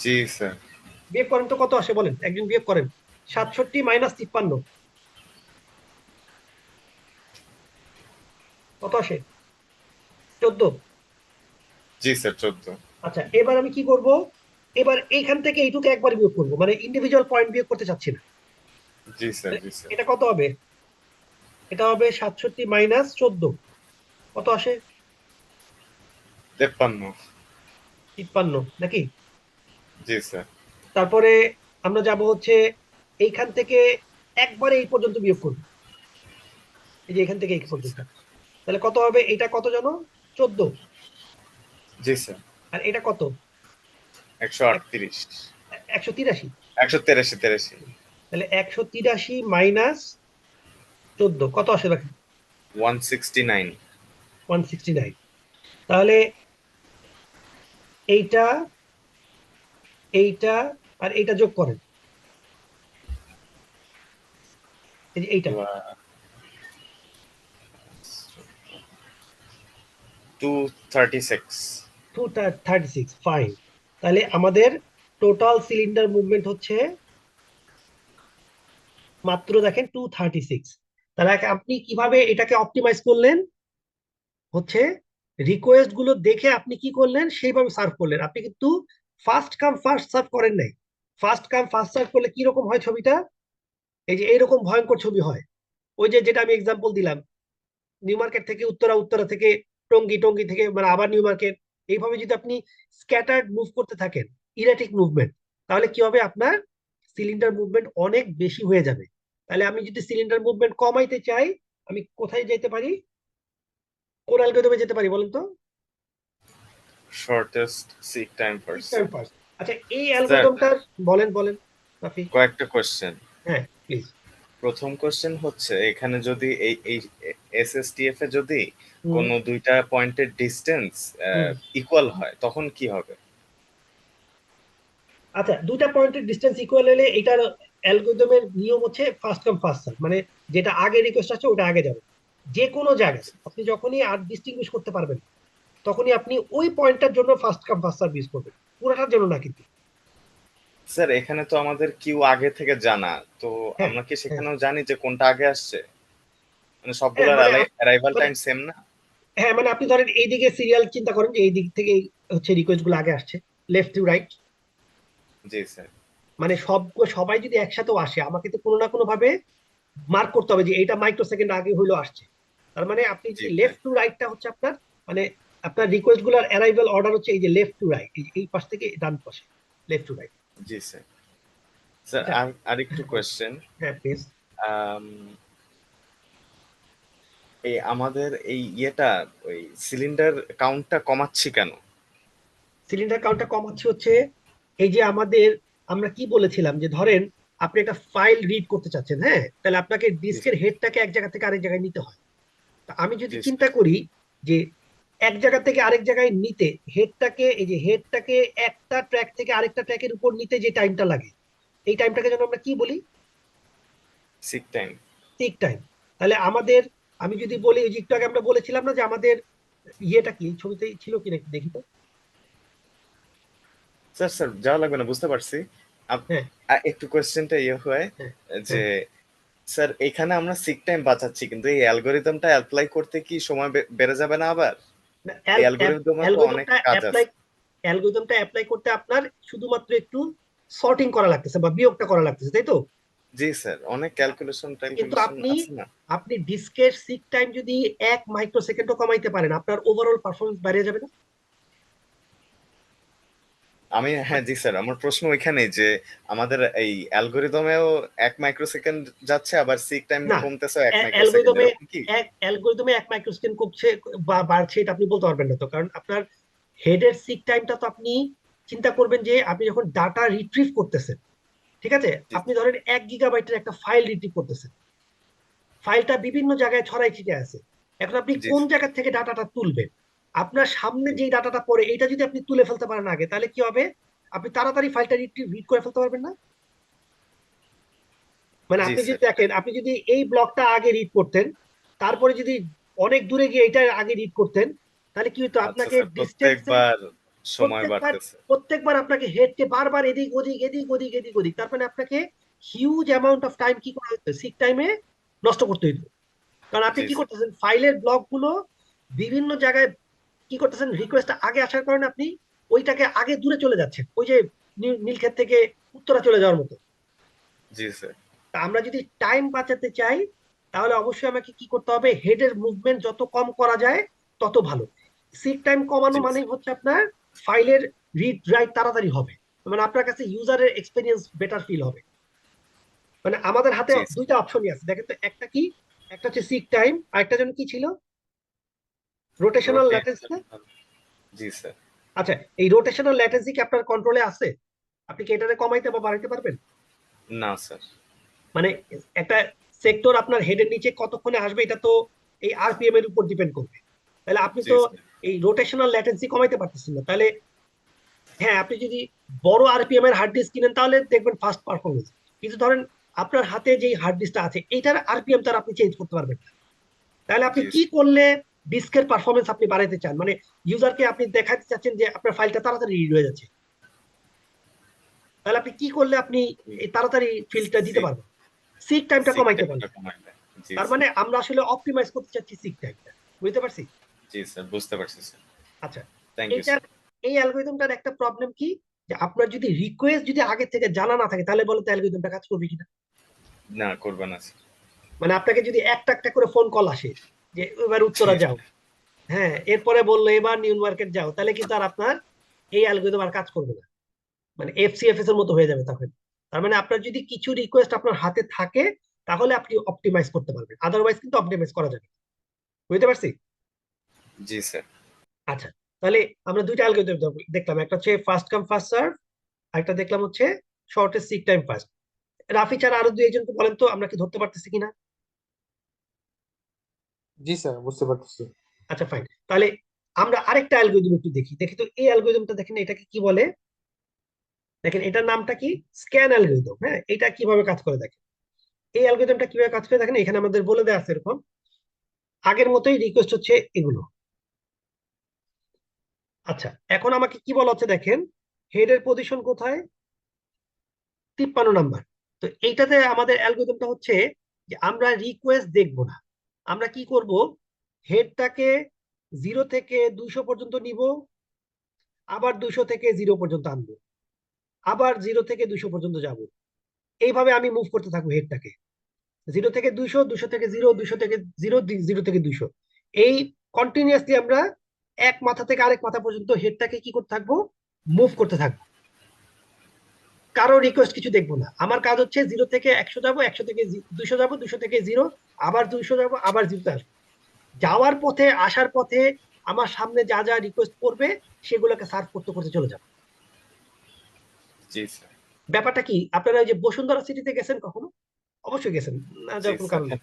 জি স্যার। বিয়োগ করেন তো, কত আসে বলেন? একজন বিয়োগ করেন। 67 মাইনাস 53 কত আসে? 14। জি স্যার 14। আচ্ছা, এবার আমি কি করব? এবার এইখান থেকে এইটুকু একবার বিয়োগ করব, মানে ইন্ডিভিজুয়াল পয়েন্ট বিয়োগ করতে চাচ্ছি না। জি স্যার। জি স্যার। এটা কত হবে? এটা হবে 67 মাইনাস 14, কত আসে? 53। 53 নাকি? জি স্যার। তারপরে আমরা যাব হচ্ছে এইখান থেকে একবারে এই পর্যন্ত বিয়োগ করব, এই যে এখান থেকে এই জি পর্যন্ত। স্যার। তাহলে কত হবে? এটা কত জানো? 14। জি স্যার। আর এটা কত? 138। 183। 183। তাহলে 183 মাইনাস 14 কত আসে দেখেন? 169। 169। তাহলে এইটা, এইটা আর এইটা যোগ করেন, এই যে এইটা। 236। 236, ফাইন। তাহলে আমাদের টোটাল সিলিন্ডার মুভমেন্ট হচ্ছে মাত্র, দেখেন, 236। তাহলে আপনি কিভাবে এটাকে অপটিমাইজ করলেন? হচ্ছে রিকোয়েস্ট গুলো দেখে আপনি কি করলেন, সেইভাবে সার্ভ করলেন। আপনি কিন্তু ফার্স্ট কাম ফার্স্ট সার্ভ করেন নাই। ফার্স্ট কাম ফার্স্ট সার্ভ করলে কি রকম হয় ছবিটা? এই যে এইরকম ভয়ঙ্কর ছবি হয়। ওই যে যেটা আমি এক্সাম্পল দিলাম, নিউ মার্কেট থেকে উত্তরা, উত্তরা থেকে টঙ্গী, টঙ্গী থেকে মানে আবার নিউ মার্কেট, এইভাবে যদি আপনি স্ক্যাটার্ড মুভ করতে থাকেন, ইরাটিক মুভমেন্ট, তাহলে কি হবে? আপনার সিলিন্ডার মুভমেন্ট অনেক বেশি হয়ে যাবে। তাহলে আমি যদি সিলিন্ডার মুভমেন্ট কমাইতে চাই আমি কোথায় যেতে পারি, কোন অ্যালগরিদমে যেতে পারি বলেন তো? Shortest seek time first. Time first. আচ্ছা এই স্যার অ্যালগরিদমটার বলেন রাফি। কয়েকটা কোশ্চেন। হ্যাঁ প্লিজ। প্রথম কোশ্চেন হচ্ছে এখানে যদি এই এসএসটিএফ এ যদি কোনো দুইটা পয়েন্টের ডিসটেন্স ইকুয়াল হয় তখন কি হবে? আচ্ছা দুইটা পয়েন্টের ডিসটেন্স ইকুয়াল হলে এটার অ্যালগরিদমের নিয়ম হচ্ছে ফার্স্ট কাম ফার্স্ট সার্ভ, মানে যেটা আগে রিকোয়েস্ট আছে ওটা আগে যাবে। যে কোনো জায়গায় আপনি যখনই আর ডিস্টিংগুইশ করতে পারবেন তখনই আপনি ওই পয়েন্টটার জন্য first come first serve use করবেন, পুরোটার জন্য না কিন্তু। স্যার এখানে তো আমাদের কিউ আগে থেকে জানা, তো হ্যাঁ, আমরা কি হ্যাঁ। সেখানেও জানি যে কোনটা আগে আসছে? মানে সবগুলোর হ্যাঁ, মানে অ্যারাইভাল মানে- টাইম সেম না? হ্যাঁ মানে আপনি ধরেন এইদিকে সিরিয়াল চিন্তা করেন যে এই দিক থেকে হচ্ছে রিকোয়েস্ট গুলো আগে আসছে, left to right. G sir. মানে সবাই যদি একসাথেও আসে আমাকে তো কোনো না কোনো ভাবে মার্ক করতে হবে যে এটা মাইক্রো সেকেন্ড আগে হইলো আসছে। তার মানে আপনি জি, যে স্যার। লেফট টু রাইটটা হচ্ছে আপনার মানে আপনার রিকোয়েস্ট গুলার অ্যারাইভাল অর্ডার হচ্ছে এই যে লেফট টু রাইট, এই পাশ থেকে ডান পাশে, left to right. G sir. Sir আচ্ছা। আরেকটু কোয়েশ্চেন। হ্যাঁ প্লিজ। এই আমাদের এই ইয়েটা ওই সিলিন্ডার কাউন্টটা কমাচ্ছি কেন? সিলিন্ডার কাউন্টটা কমাচ্ছে হচ্ছে এই যে আমরা কি বলেছিলাম যে ধরেন আপনি একটা ফাইল রিড করতে চাচ্ছেন, হ্যাঁ তাহলে আপনাকে ডিস্কের হেডটাকে এক জায়গা থেকে আরেক জায়গায় নিতে হয়। তা আমি যদি জি, চিন্তা করি যে এক জায়গা থেকে আরেক জায়গায় নিতে হেডটাকে একটা ট্র্যাক থেকে আরেকটা ট্র্যাকের উপর নিতে যে টাইমটা লাগে এই টাইমটাকে যেন আমরা কি বলি, সিক টাইম। Tick time. তাহলে আমি যদি বলি ওই যে একটু আগে আমরা বলেছিলাম না যে আমাদের ইয়েটা কি ছবিতে ছিল কিনা একটু দেখি তো। স্যার যাওয়া লাগবে না, বুঝতে পারছি। হ্যাঁ একটু কোয়েশ্চেনটা ইয়ে হয় হ্যাঁ, যে স্যার এখানে আমরা সিক টাইম বাঁচাচ্ছি কিন্তু এই অ্যালগরিদমটা অ্যাপ্লাই করতে কি সময় বেড়ে যাবে না আবার? এই অ্যালগরিদমে তো অনেক কাজ আছে। অ্যালগরিদমটা অ্যাপ্লাই করতে আপনার শুধুমাত্র একটু সর্টিং করা লাগতেছে বা বিয়োগটা করা লাগতেছে, তাই তো? জি স্যার, অনেক ক্যালকুলেশন কিন্তু আছে না? আপনি ডিস্কের সিক টাইম যদি 1 মাইক্রো সেকেন্ডও কমাইতে পারেন আপনার ওভারঅল পারফরমেন্স বেড়ে যাবে না? হ্যাঁ জি স্যার, আমার প্রশ্ন ওইখানেই যে আমাদের এই অ্যালগরিদমেও 1 মাইক্রোসেকেন্ড যাচ্ছে আবার সিক টাইম না, কমতেছে 1 মাইক্রোসেকেন্ড, এরকম কি? অ্যালগরিদমে 1 মাইক্রো সেকেন্ড কমছে বা বাড়ছে এটা আপনি বলতে পারবেন না তো, কারণ আপনার হেডের সিক টাইমটা তো আপনি চিন্তা করবেন যে আপনি যখন ডাটা রিট্রিভ করতেছেন, ঠিক আছে, আপনি ধরেন 1 গিগাবাইটের একটা ফাইল রিট্রিভ করতেছেন, ফাইলটা বিভিন্ন জায়গায় ছড়াই ছিটে আছে। এখন আপনি জি, কোন স্যার। জায়গা থেকে ডাটাটা তুলবেন? আপনার সামনে যে ডাটাটা পড়ে এটা যদি আপনি তুলে ফেলতে পারেন আগে তাহলে কি হবে, আপনি তাড়াতাড়ি ফাইলটা রিড করে ফেলতে পারবেন না? মানে জি, আপনি যদি স্যার। দেখেন আপনি যদি এই ব্লকটা আগে রিড করতেন তারপরে যদি অনেক দূরে গিয়ে এটা আগে রিড করতেন তাহলে কি হতো, আচ্ছা আপনাকে স্যার, প্রত্যেকবার সময় বাড়তেছে। প্রত্যেকবার আপনাকে হেডকে বারবার এদিক ওদিক তার মানে আপনাকে হিউজ অ্যামাউন্ট অফ টাইম কি করা হতো, সিক টাইমে নষ্ট করতে হইতো। কারণ আপনি জি, কি স্যার। করতেছেন ফাইলের ব্লক গুলো বিভিন্ন জায়গায় কি করতেছেন, রিকোয়েস্ট আগে আসার কারণে আপনি ওইটাকে আগে দূরে চলে যাচ্ছেন, ওই যে নীলক্ষেত থেকে উত্তরা চলে যাওয়ার মতো। জি স্যার। তা আমরা যদি টাইম বাঁচাতে চাই তাহলে অবশ্যই আমাকে কি করতে হবে, হেডের মুভমেন্ট যত কম করা যায় তত ভালো। সিক টাইম কমানো জি, মানে স্যার। হচ্ছে আপনার ফাইলের রিড রাইট তাড়াতাড়ি হবে, মানে আপনার কাছে ইউজারের এক্সপেরিয়েন্স বেটার ফিল হবে। মানে আমাদের হাতে জি, স্যার। দুইটা অপশনই আছে দেখেন তো, একটা কি, একটা হচ্ছে সিক টাইম আর একটা যেন কি ছিল, রোটেশনাল ল্যাটেন্সি। জি স্যার। আচ্ছা এই রোটেশনাল ল্যাটেন্সি কি আপনার কন্ট্রোলে আছে? আপনি কি এটারে কমাইতে বা বাড়াইতে পারবেন? না স্যার। মানে একটা সেক্টর আপনার হেডের নিচে কতক্ষণে আসবে এটা তো এই আরপিএম এর উপর ডিপেন্ড করবে। তাহলে আপনি জি তো স্যার। এই রোটেশনাল ল্যাটেন্সি কমাইতে পারতেছেন না। তাহলে হ্যাঁ আপনি যদি বড় আরপিএম এর হার্ড ডিস্ক কিনেন তাহলে দেখবেন ফাস্ট পারফরমেন্স, কিন্তু ধরেন আপনার হাতে যে হার্ড ডিস্কটা আছে এইটার আরপিএম তার আপনি চেঞ্জ করতে পারবেন না। তাহলে আপনি জি, কি করলে ডিস্কের পারফরমেন্স আপনি বাড়াইতে চান, মানে ইউজারকে আপনি দেখাতে চাচ্ছেন যে আপনার ফাইলটা তাড়াতাড়ি রিড হয়ে যাচ্ছে, তাহলে আপনি কি করলে আপনি এই তাড়াতাড়ি ফিল্ডটা দিতে পারবেন, সিক টাইমটা সিক কমাইতে টাইমটা পারবেন। কমাই দেয়। জি তার স্যার। মানে আমরা আসলে অপটিমাইজ করতে চাচ্ছি সিক টাইমটা, বুঝতে পারছি? জি স্যার, বুঝতে পারছি স্যার। আচ্ছা থ্যাংক ইউ এইটার স্যার। এই অ্যালগরিদমটার একটা প্রবলেম কি, যে আপনার যদি রিকোয়েস্ট যদি আগে থেকে জানা না থাকে তাহলে বলতে অ্যালগরিদমটা কাজ করবে কিনা। না, করবে না স্যার। মানে আপনাকে যদি একটা একটা করে ফোন কল আসে যে এবার উত্তরা জি, যাও, হ্যাঁ এরপরে বললো এবার নিউ মার্কেট যাও, তাহলে কিন্তু আর আপনার এই অ্যালগরিদম আর কাজ করবে না, মানে এফসিএফএস এর মতো হয়ে যাবে তখন। তার মানে আপনার যদি কিছু রিকোয়েস্ট আপনার হাতে থাকে তাহলে আপনি অপটিমাইজ করতে পারবেন, আদারওয়াইজ কিন্তু অপটিমাইজ করা যাবে না। বুঝতে পারছি? জি স্যার। আচ্ছা, তাহলে আমরা দুইটা অ্যালগরিদম দেখলাম, একটা হচ্ছে ফার্স্ট কাম ফার্স্ট সার্ভ, আরেকটা দেখলাম হচ্ছে shortest seek time first. Rafi ছাড়া আরো দুই একজনকে বলেন তো, আমরা কি ধরতে পারতেছি কিনা? জি স্যার, বুঝতে পারতেছি। আচ্ছা ফাইন, তাহলে আমরা আরেকটা অ্যালগরিদম একটু দেখি তো এই অ্যালগরিদমটা দেখেন, এটাকে কি বলে দেখেন, এটার নামটা কি? Scan algorithm. হ্যাঁ, এটা কিভাবে কাজ করে দেখেন, এই অ্যালগরিদমটা কিভাবে কাজ করে দেখেন, এখানে আমাদের বলে দেওয়া আছে এরকম, আগের মতোই রিকোয়েস্ট হচ্ছে এগুলো। আচ্ছা, এখন আমাকে কি বলা হচ্ছে দেখেন, হেডের পজিশন কোথায়? 53 নাম্বার। তো এইটাতে আমাদের অ্যালগরিদমটা হচ্ছে যে আমরা রিকোয়েস্ট দেখবো না, আমরা কি করব, হেডটাকে 0 থেকে 200 পর্যন্ত নিব, আবার 200 থেকে 0 পর্যন্ত আনবো, আবার 0 থেকে 200 পর্যন্ত যাব। এইভাবে আমি মুভ করতে থাকবো হেডটাকে, 0 থেকে 200, 200 থেকে 0, 200 থেকে 0, 0 থেকে 200। এই কন্টিনিউয়াসলি আমরা এক মাথা থেকে আরেক মাথা পর্যন্ত হেডটাকে কি করতে থাকবো, মুভ করতে থাকবো। কারো রিকোয়েস্ট কিছু দেখবো না, আমার কাজ হচ্ছে 0 থেকে 100 যাবো, 100 থেকে 200 যাবো, 200 থেকে 0, আবার 200 যাবো, আবার 0 আসবো। যাওয়ার পথে আসার পথে আমার সামনে যা যা রিকোয়েস্ট করবে সেগুলোকে সার্ভ করতে করতে চলে যাবো। জি স্যার। ব্যাপারটা কি, আপনারা ওই যে বসুন্ধরা সিটিতে গেছেন কখনো? অবশ্যই গেছেন, না জি যাওয়ার কোনো স্যার। কারণ নেই।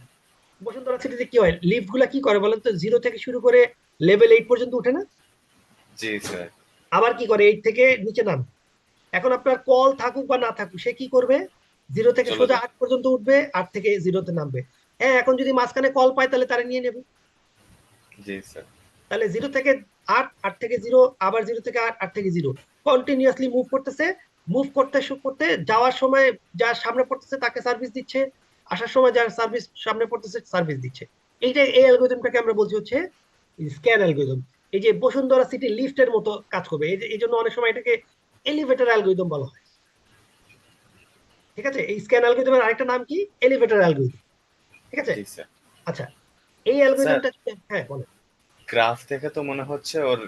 বসুন্ধরা সিটিতে কি হয়, লিফট গুলা কি করে বলেন তো, 0 থেকে শুরু করে লেভেল 8 পর্যন্ত উঠে না, জি স্যার। আবার কি করে 8 থেকে নিচে নাম। এখন আপনার কল থাকুক বা না থাকুক, সে কি করবে, 0 থেকে চলে সোজা যাবে। 8 পর্যন্ত উঠবে, 8 থেকে 0-তে নামবে। হ্যাঁ, এখন যদি মাঝখানে কল পায় তাহলে তারা নিয়ে নেবে। জি স্যার। তাহলে 0 থেকে 8, 8 থেকে 0, আবার 0 থেকে 8, 8 থেকে 0, কন্টিনিউয়াসলি মুভ করতেছে। মুভ করতে করতে যাওয়ার সময় যার সামনে পড়তেছে তাকে সার্ভিস দিচ্ছে, আসার সময় যার সার্ভিস সামনে পড়তেছে সার্ভিস দিচ্ছে। এই অ্যালগরিদমটাকে আমরা বলছি হচ্ছে স্ক্যান অ্যালগরিদম। এই যে বসুন্ধরা সিটি লিফটের মতো কাজ করবে, এই জন্য অনেক সময় এটাকে এলিভেটর অ্যালগরিদম বলা হয়। ঠিক আছে, এই স্ক্যান অ্যালগরিদমের আরেকটা নাম কি, এলিভেটর অ্যালগরিদম। ঠিক আছে। জি স্যার। আচ্ছা, এই স্যার, অ্যালগরিদমটা, হ্যাঁ বলেন। গ্রাফ থেকে তো মনে হচ্ছে ওর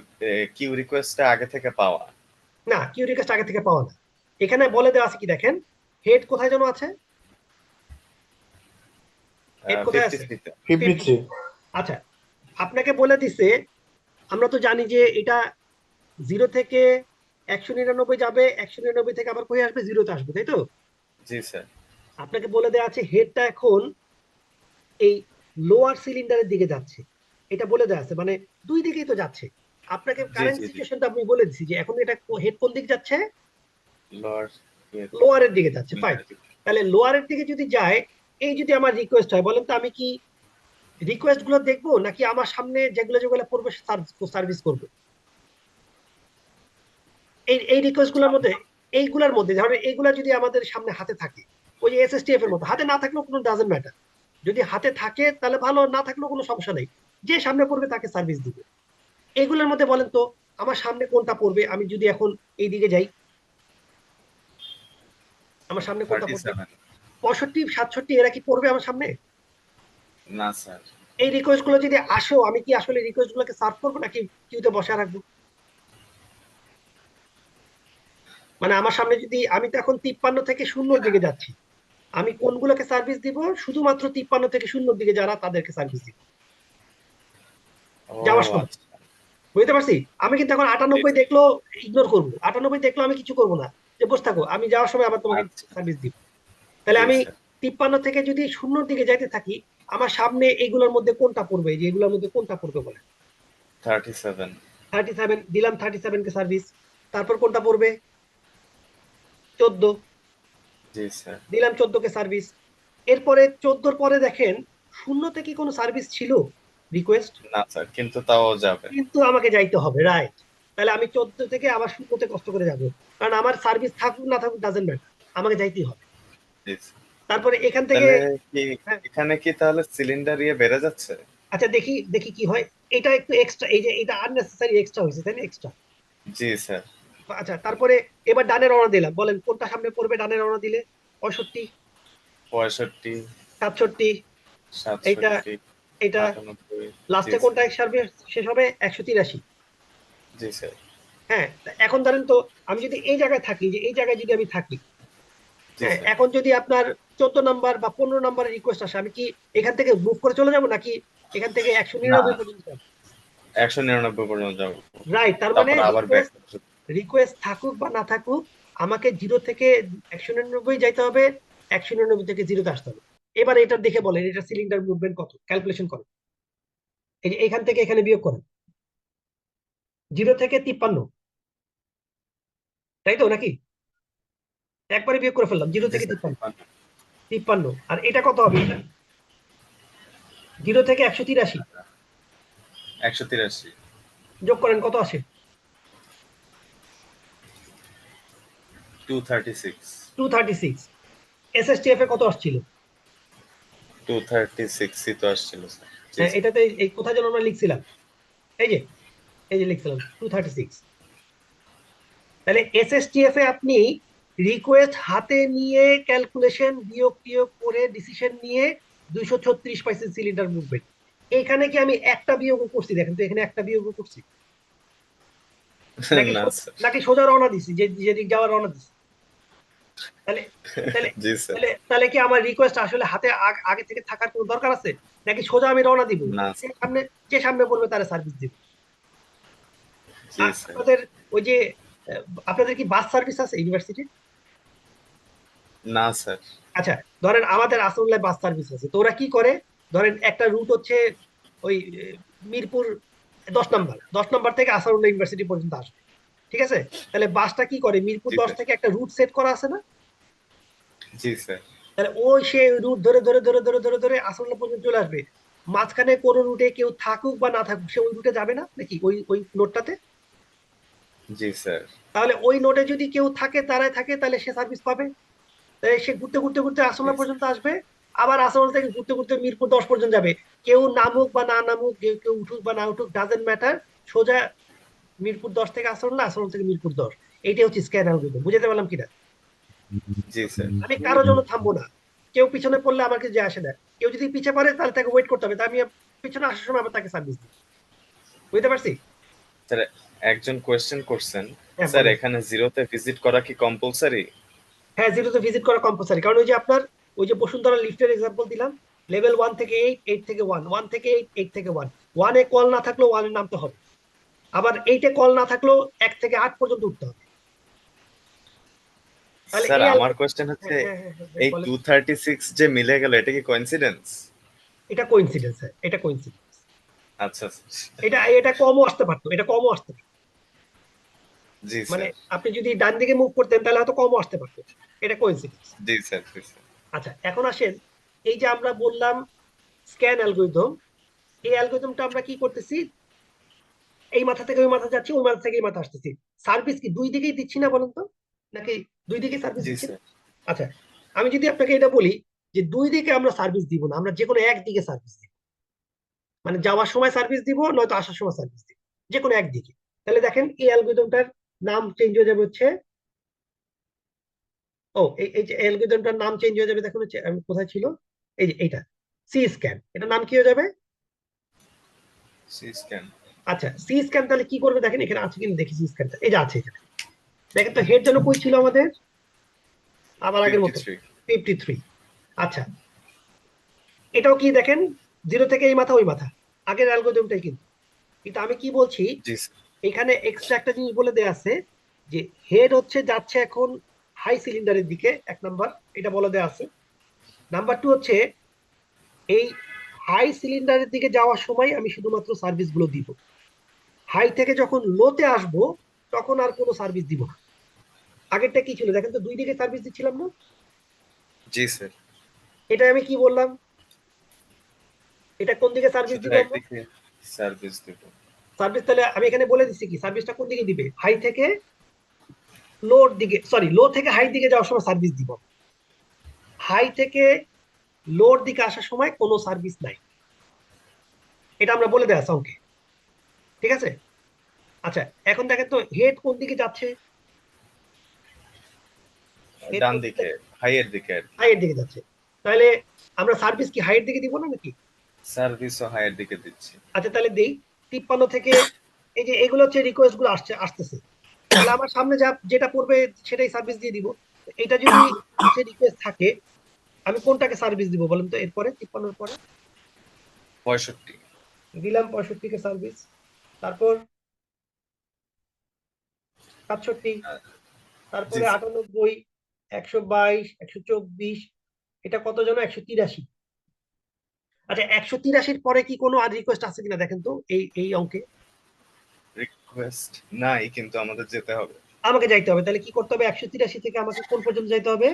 কিউ রিকোয়েস্টটা আগে থেকে পাওয়া। না, কিউ রিকোয়েস্ট আগে থেকে পাওয়া না, এখানে বলে দেওয়া আছে কি দেখেন, হেড কোথায় যেন আছে, হেড কোথায় আছে? 53-তে। 53। আচ্ছা, আপনাকে বলে দিছে, আমরা তো জানি যে এটা 0 থেকে 199 যাবে, 199 থেকে আবার কই আসবে, 0-তে আসবে, তাই তো? জি স্যার। আপনাকে বলে দেওয়া আছে হেডটা এখন এই লোয়ার সিলিন্ডারের দিকে যাচ্ছে, এটা বলে দেওয়া আছে, মানে দুই দিকেই তো যাচ্ছে। আপনাকে জি কারেন্ট জি জি। সিচুয়েশনটা আমি বলে দিচ্ছি যে এখন এটা হেড কোন দিক যাচ্ছে, লোয়ার লোয়ারের দিকে যাচ্ছে। ফাইন, তাহলে লোয়ারের দিকে যদি যায়, এই যদি আমার রিকোয়েস্ট হয়, বলেন তো আমি কি রিকোয়েস্ট গুলো দেখবো নাকি আমার সামনে যেগুলো যেগুলো পড়বে সার্ভিস করবো? এই রিকোয়েস্ট গুলোর মধ্যে, এইগুলোর মধ্যে ধরেন এইগুলা যদি আমাদের সামনে হাতে থাকে, ওই যে এসএসটিএফ এর মতো, হাতে না থাকলেও কোনো ডাজেন্ট ম্যাটার, যদি হাতে থাকে তাহলে ভালো, না থাকলেও কোনো সমস্যা নেই, যে সামনে পড়বে তাকে সার্ভিস দিবে। এইগুলোর মধ্যে বলেন তো আমার সামনে কোনটা পড়বে, আমি যদি এখন এই দিকে যাই, আমার সামনে কোনটা পড়বে? 37। 65, 67 এরা কি পড়বে আমার সামনে? না স্যার। এই রিকোয়েস্ট গুলো যদি আসেও, আমি কি আসলে রিকোয়েস্ট গুলোকে সার্ভ করবো নাকি কিউতে বসে রাখবো? মানে আমার সামনে যদি, আমি তো এখন 53 থেকে 0-র দিকে যাচ্ছি, আমি কোনগুলোকে সার্ভিস দিব, শুধুমাত্র 53 থেকে 0-র দিকে যারা, তাদেরকে সার্ভিস দিব ও যাওয়ার সময়। আচ্ছা। বুঝতে পারছি? আমি কিন্তু এখন 98 দেখলো ইগনোর করবো, 98 দেখলো আমি কিছু করবো না, যে বসে থাকো, আমি যাওয়ার সময় আবার তোমাকে আচ্ছা। সার্ভিস দিব। তাহলে জি আমি স্যার। 53 থেকে যদি 0-র দিকে যাইতে থাকি, আমার সামনে এইগুলোর মধ্যে কোনটা পড়বে, যে এগুলোর মধ্যে কোনটা পড়বে বলে? 37। 37 দিলাম, 37 কে সার্ভিস। তারপর কোনটা পড়বে? 14 জি স্যার। দিলাম, 14 কে সার্ভিস। এরপরে 14-র পরে দেখেন 0 থেকে কোনো সার্ভিস ছিল রিকোয়েস্ট? না স্যার, কিন্তু তাও যাবে। কিন্তু আমাকে যাইতে হবে, রাইট। তাহলে আমি 14 থেকে আবার 0-তে কষ্ট করে যাব, কারণ আমার সার্ভিস থাকুক না থাকুক ডাজেন্ট ম্যাটার, আমাকে যাইতেই হবে। জি স্যার। তারপরে এখান থেকে, তাহলে কি হ্যাঁ, এখানে কি তাহলে সিলিন্ডার বেড়ে যাচ্ছে? আচ্ছা দেখি দেখি কি হয়। এটা একটু এক্সট্রা, এই যে এটা আননেসেসারি এক্সট্রা হয়েছে, তাই না, এক্সট্রা। জি স্যার। আচ্ছা, তারপরে এবার ডানে রওনা দিলাম, বলেন কোনটা সামনে পড়বে ডানে রওনা দিলে? 65, 65, 67, এইটা, 67, এটা 98। লাস্টে জি কোনটা স্যার। সার্ভিস শেষ হবে? 183। জি স্যার। হ্যাঁ, এখন ধরেন তো আমি যদি এই জায়গায় থাকি, যে এই জায়গায় যদি আমি থাকি, জি হ্যাঁ, স্যার। এখন যদি আপনার 14 নাম্বার বা 15 নাম্বারের রিকোয়েস্ট আসে, আমি কি এখান থেকে মুভ করে চলে যাব নাকি এখান থেকে 199 পর্যন্ত? 199 পর্যন্ত যাবো, রাইট, তার মানে তারপর আবার ব্যাক। রিকোয়েস্ট থাকুক বা না থাকুক আমাকে 0 থেকে 199 যাইতে হবে, 199 থেকে 0 আসতে হবে। এবার এটা দেখে বলেন এটা সিলিন্ডার মুভমেন্ট কত, ক্যালকুলেশন করেন। এই যে এখান থেকে এখানে বিয়োগ করেন, 0 থেকে 53, তাই তো নাকি? একবারে বিয়োগ করে ফেললাম 0 থেকে 53, আর এটা কত হবে? এটা 0 থেকে 183 183 যোগ করেন, কত আসে? 236 236। এসএসটিএফ এ কত আসছিল? 236 তো আসছিল স্যার। জি, হ্যাঁ, জি। এটাতে এই কোথায় যেন আমরা লিখছিলাম, এই যে লিখছিলাম 236। তাহলে এসএসটিএফ এ আপনি রিকোয়েস্ট হাতে নিয়ে ক্যালকুলেশন বিয়োগ টিয়োগ করে ডিসিশন নিয়ে 236 পাইছেন সিলিন্ডার মুভমেন্ট। এখানে কি আমি একটা বিয়োগ করছি? দেখেন তো এখানে একটা বিয়োগ করছি নাকি না স্যার। নাকি সোজা রওনা দিছি, যেদিক যাওয়ার রওনা দিছি? তাহলে তাহলে জি স্যার। তাহলে তাহলে কি আমার রিকোয়েস্ট আসলে হাতে আগে থেকে থাকার কোনো দরকার আছে, নাকি সোজা আমি রওনা দিব? না যে সামনে বলবে তারা সার্ভিস দিব। জি স্যার। আপনাদের ওই যে আপনাদের কি বাস সার্ভিস আছে ইউনিভার্সিটি? না স্যার। আচ্ছা, ধরেন আমাদের আসলে বাস সার্ভিস আছে, তো ওরা কি করে, ধরেন একটা রুট হচ্ছে ওই মিরপুর 10 নম্বর থেকে আসাদুল্লাহ ইউনিভার্সিটি পর্যন্ত আসবে, ঠিক আছে? তাহলে বাসটা কি করে, মিরপুর জি 10 স্যার। থেকে একটা রুট সেট করা আছে না? জি স্যার। তাহলে ওই সে রুট ধরে ধরে ধরে ধরে ধরে ধরে আসাদুল্লাহ পর্যন্ত চলে আসবে। মাঝখানে কোনো রুটে কেউ থাকুক বা না থাকুক সে ওই রুটে যাবে না নাকি, ওই নোটটাতে? জি স্যার। তাহলে ওই নোটে যদি কেউ থাকে, দাঁড়ায় থাকে, তাহলে সে সার্ভিস পাবে। তাহলে সে ঘুরতে ঘুরতে ঘুরতে আসাদুল্লাহ পর্যন্ত আসবে, আবার আসাদুল্লাহ থেকে ঘুরতে ঘুরতে মিরপুর 10 পর্যন্ত যাবে। কেউ নামুক বা না নামুক, কেউ উঠুক বা না উঠুক, ডাজেন্ট ম্যাটার, সোজা মিরপুর 10 থেকে আসাদুল্লাহ, আসাদুল্লাহ থেকে মিরপুর 10। এইটাই হচ্ছে স্ক্যান অ্যালগরিদম। বুঝতে পারলাম কিনা? জি স্যার। আমি কারোর জন্য থামবো না, কেউ পিছনে পড়লে আমার কিছু যায় আসে না। কেউ যদি পিছিয়ে পড়ে তাহলে তাকে ওয়েট করতে হবে, তা আমি পিছনে আসার সময় আবার তাকে সার্ভিস দিই। বুঝতে পারছি? স্যার একজন কোয়েশ্চেন করছেন, হ্যাঁ, স্যার বলেন। এখানে 0তে ভিজিট করা কি কম্পালসারি? হ্যাঁ, 0 ভিজিট করা কম্পালসারি, কারণ ওই যে আপনার ওই যে বসুন্ধরা লিফটের এক্সাম্পল দিলাম, লেভেল 1 থেকে 8, 8 থেকে 1, 1 থেকে 8, 8 থেকে 1, 1 এ কল না থাকলেও 1 এ নামতে হবে, আবার 8 এ কল না থাকলেও 1 থেকে 8 পর্যন্ত উঠতে হবে। তাহলে স্যার এই আমার কোয়েশ্চেন হচ্ছে এই বলেন। 236 যে মিলে গেল এটা কি কোইন্সিডেন্স? এটা কোইন্সিডেন্স, হ্যাঁ এটা কোইন্সিডেন্স। আচ্ছা এটা কমও আসতে পারতো, এটা কমও আসতে পারতো। জি মানে স্যার। আপনি যদি ডান দিকে মুভ করতেন তাহলে হয়তো কমও আসতে পারতো, এটা কোইন্সিডেন্স। জি স্যার। জি স্যার। আচ্ছা, এখন আসেন, এই যে আমরা বললাম স্ক্যান অ্যালগরিদম, এই অ্যালগরিদমটা আমরা কি করতেছি, এই মাথা থেকে ওই মাথা যাচ্ছি, ওই মাথা থেকে এই মাথা আসতেছি। সার্ভিস কি দুই দিকেই দিচ্ছি না বলুন তো, নাকি দুই দিকে সার্ভিস জি দিচ্ছি না? স্যার। আচ্ছা, আমি যদি আপনাকে এটা বলি যে দুই দিকে আমরা সার্ভিস দিব না, আমরা যে কোনো একদিকে সার্ভিস দিব, মানে যাওয়ার সময় সার্ভিস দিব, নয়তো আসার সময় সার্ভিস দিব, যে কোনো একদিকে। তাহলে দেখেন এই অ্যালগরিদমটার নাম চেঞ্জ হয়ে যাবে হচ্ছে, এই যে অ্যালগরিদমটার নাম চেঞ্জ হয়ে যাবে, দেখুন হচ্ছে আমি কোথায় ছিল, এই যে এইটা সি স্ক্যান, এটা নাম কি হয়ে যাবে? C scan. আচ্ছা, সি স্ক্যান তাহলে কি করবে দেখেন, এখানে আছে কিনা দেখি সি স্ক্যানটা, এই যে আছে এখানে। দেখেন তো হেড যেন কই ছিল আমাদের, আবার আগের মতো 53। আচ্ছা, এটাও কি দেখেন 0 থেকে এই মাথা ওই মাথা, আগের অ্যালগরিদমটাই কিন্তু। কিন্তু আমি কি বলছি, জি স্যার। এখানে এক্সট্রা একটা জিনিস বলে দেয়া আছে যে হেড হচ্ছে যাচ্ছে এখন হাই সিলিন্ডারের দিকে, 1 নাম্বার এটা বলে দেয়া আছে। নাম্বার 2 হচ্ছে এই হাই সিলিন্ডারের দিকে যাওয়ার সময় আমি শুধুমাত্র সার্ভিস গুলো দিব, হাই থেকে যখন লোতে আসবো তখন আর কোনো সার্ভিস দিব না। আগেরটা কি ছিল দেখেন তো, দুই দিকে সার্ভিস দিচ্ছিলাম না? জি স্যার। এটা আমি কি বললাম, এটা কোন দিকে সার্ভিস দিব আমরা? একদিকে সার্ভিস দেব। সার্ভিস তাহলে আমি এখানে বলে দিচ্ছি কি সার্ভিসটা কোন দিকে দিবে, হাই থেকে লোর দিকে, সরি লো থেকে হাই দিকে যাওয়ার সময় সার্ভিস দিব, হাই থেকে লোর দিকে আসার সময় কোনো সার্ভিস নাই, এটা আমরা বলে দেয়া অঙ্কে, ঠিক আছে? আচ্ছা, এখন দেখেন তো হেড কোন দিকে যাচ্ছে, ডান দিকে, হাইয়ের দিকে আর কি। হাইয়ের দিকে যাচ্ছে, তাহলে আমরা সার্ভিস কি হাইয়ের দিকে দিব না নাকি? সার্ভিসও হাইয়ের দিকে দিচ্ছি। আচ্ছা, তাহলে দেই 53 থেকে, এই যে এগুলো হচ্ছে রিকোয়েস্ট গুলো আসতেছে, তাহলে আমার সামনে যেটা পড়বে সেটাই সার্ভিস দিয়ে দিব। এটা যদি রিকোয়েস্ট থাকে, আমি কোনটাকে সার্ভিস দিব বলেন তো? এরপরে 53 পরে 65 দিলাম 65 কে সার্ভিস। তারপর 67, জি তারপরে স্যার 98, 122, 124, এটা কত যেন 183। আচ্ছা 183 পরে কি কোনো আর রিকোয়েস্ট আছে কিনা দেখেন তো এই এই অঙ্কে। রিকোয়েস্ট নাই, কিন্তু আমাদের যেতে হবে। আমাকে যাইতে হবে, তাহলে কি করতে হবে? 183 থেকে আমাকে কোন পর্যন্ত যাইতে হবে?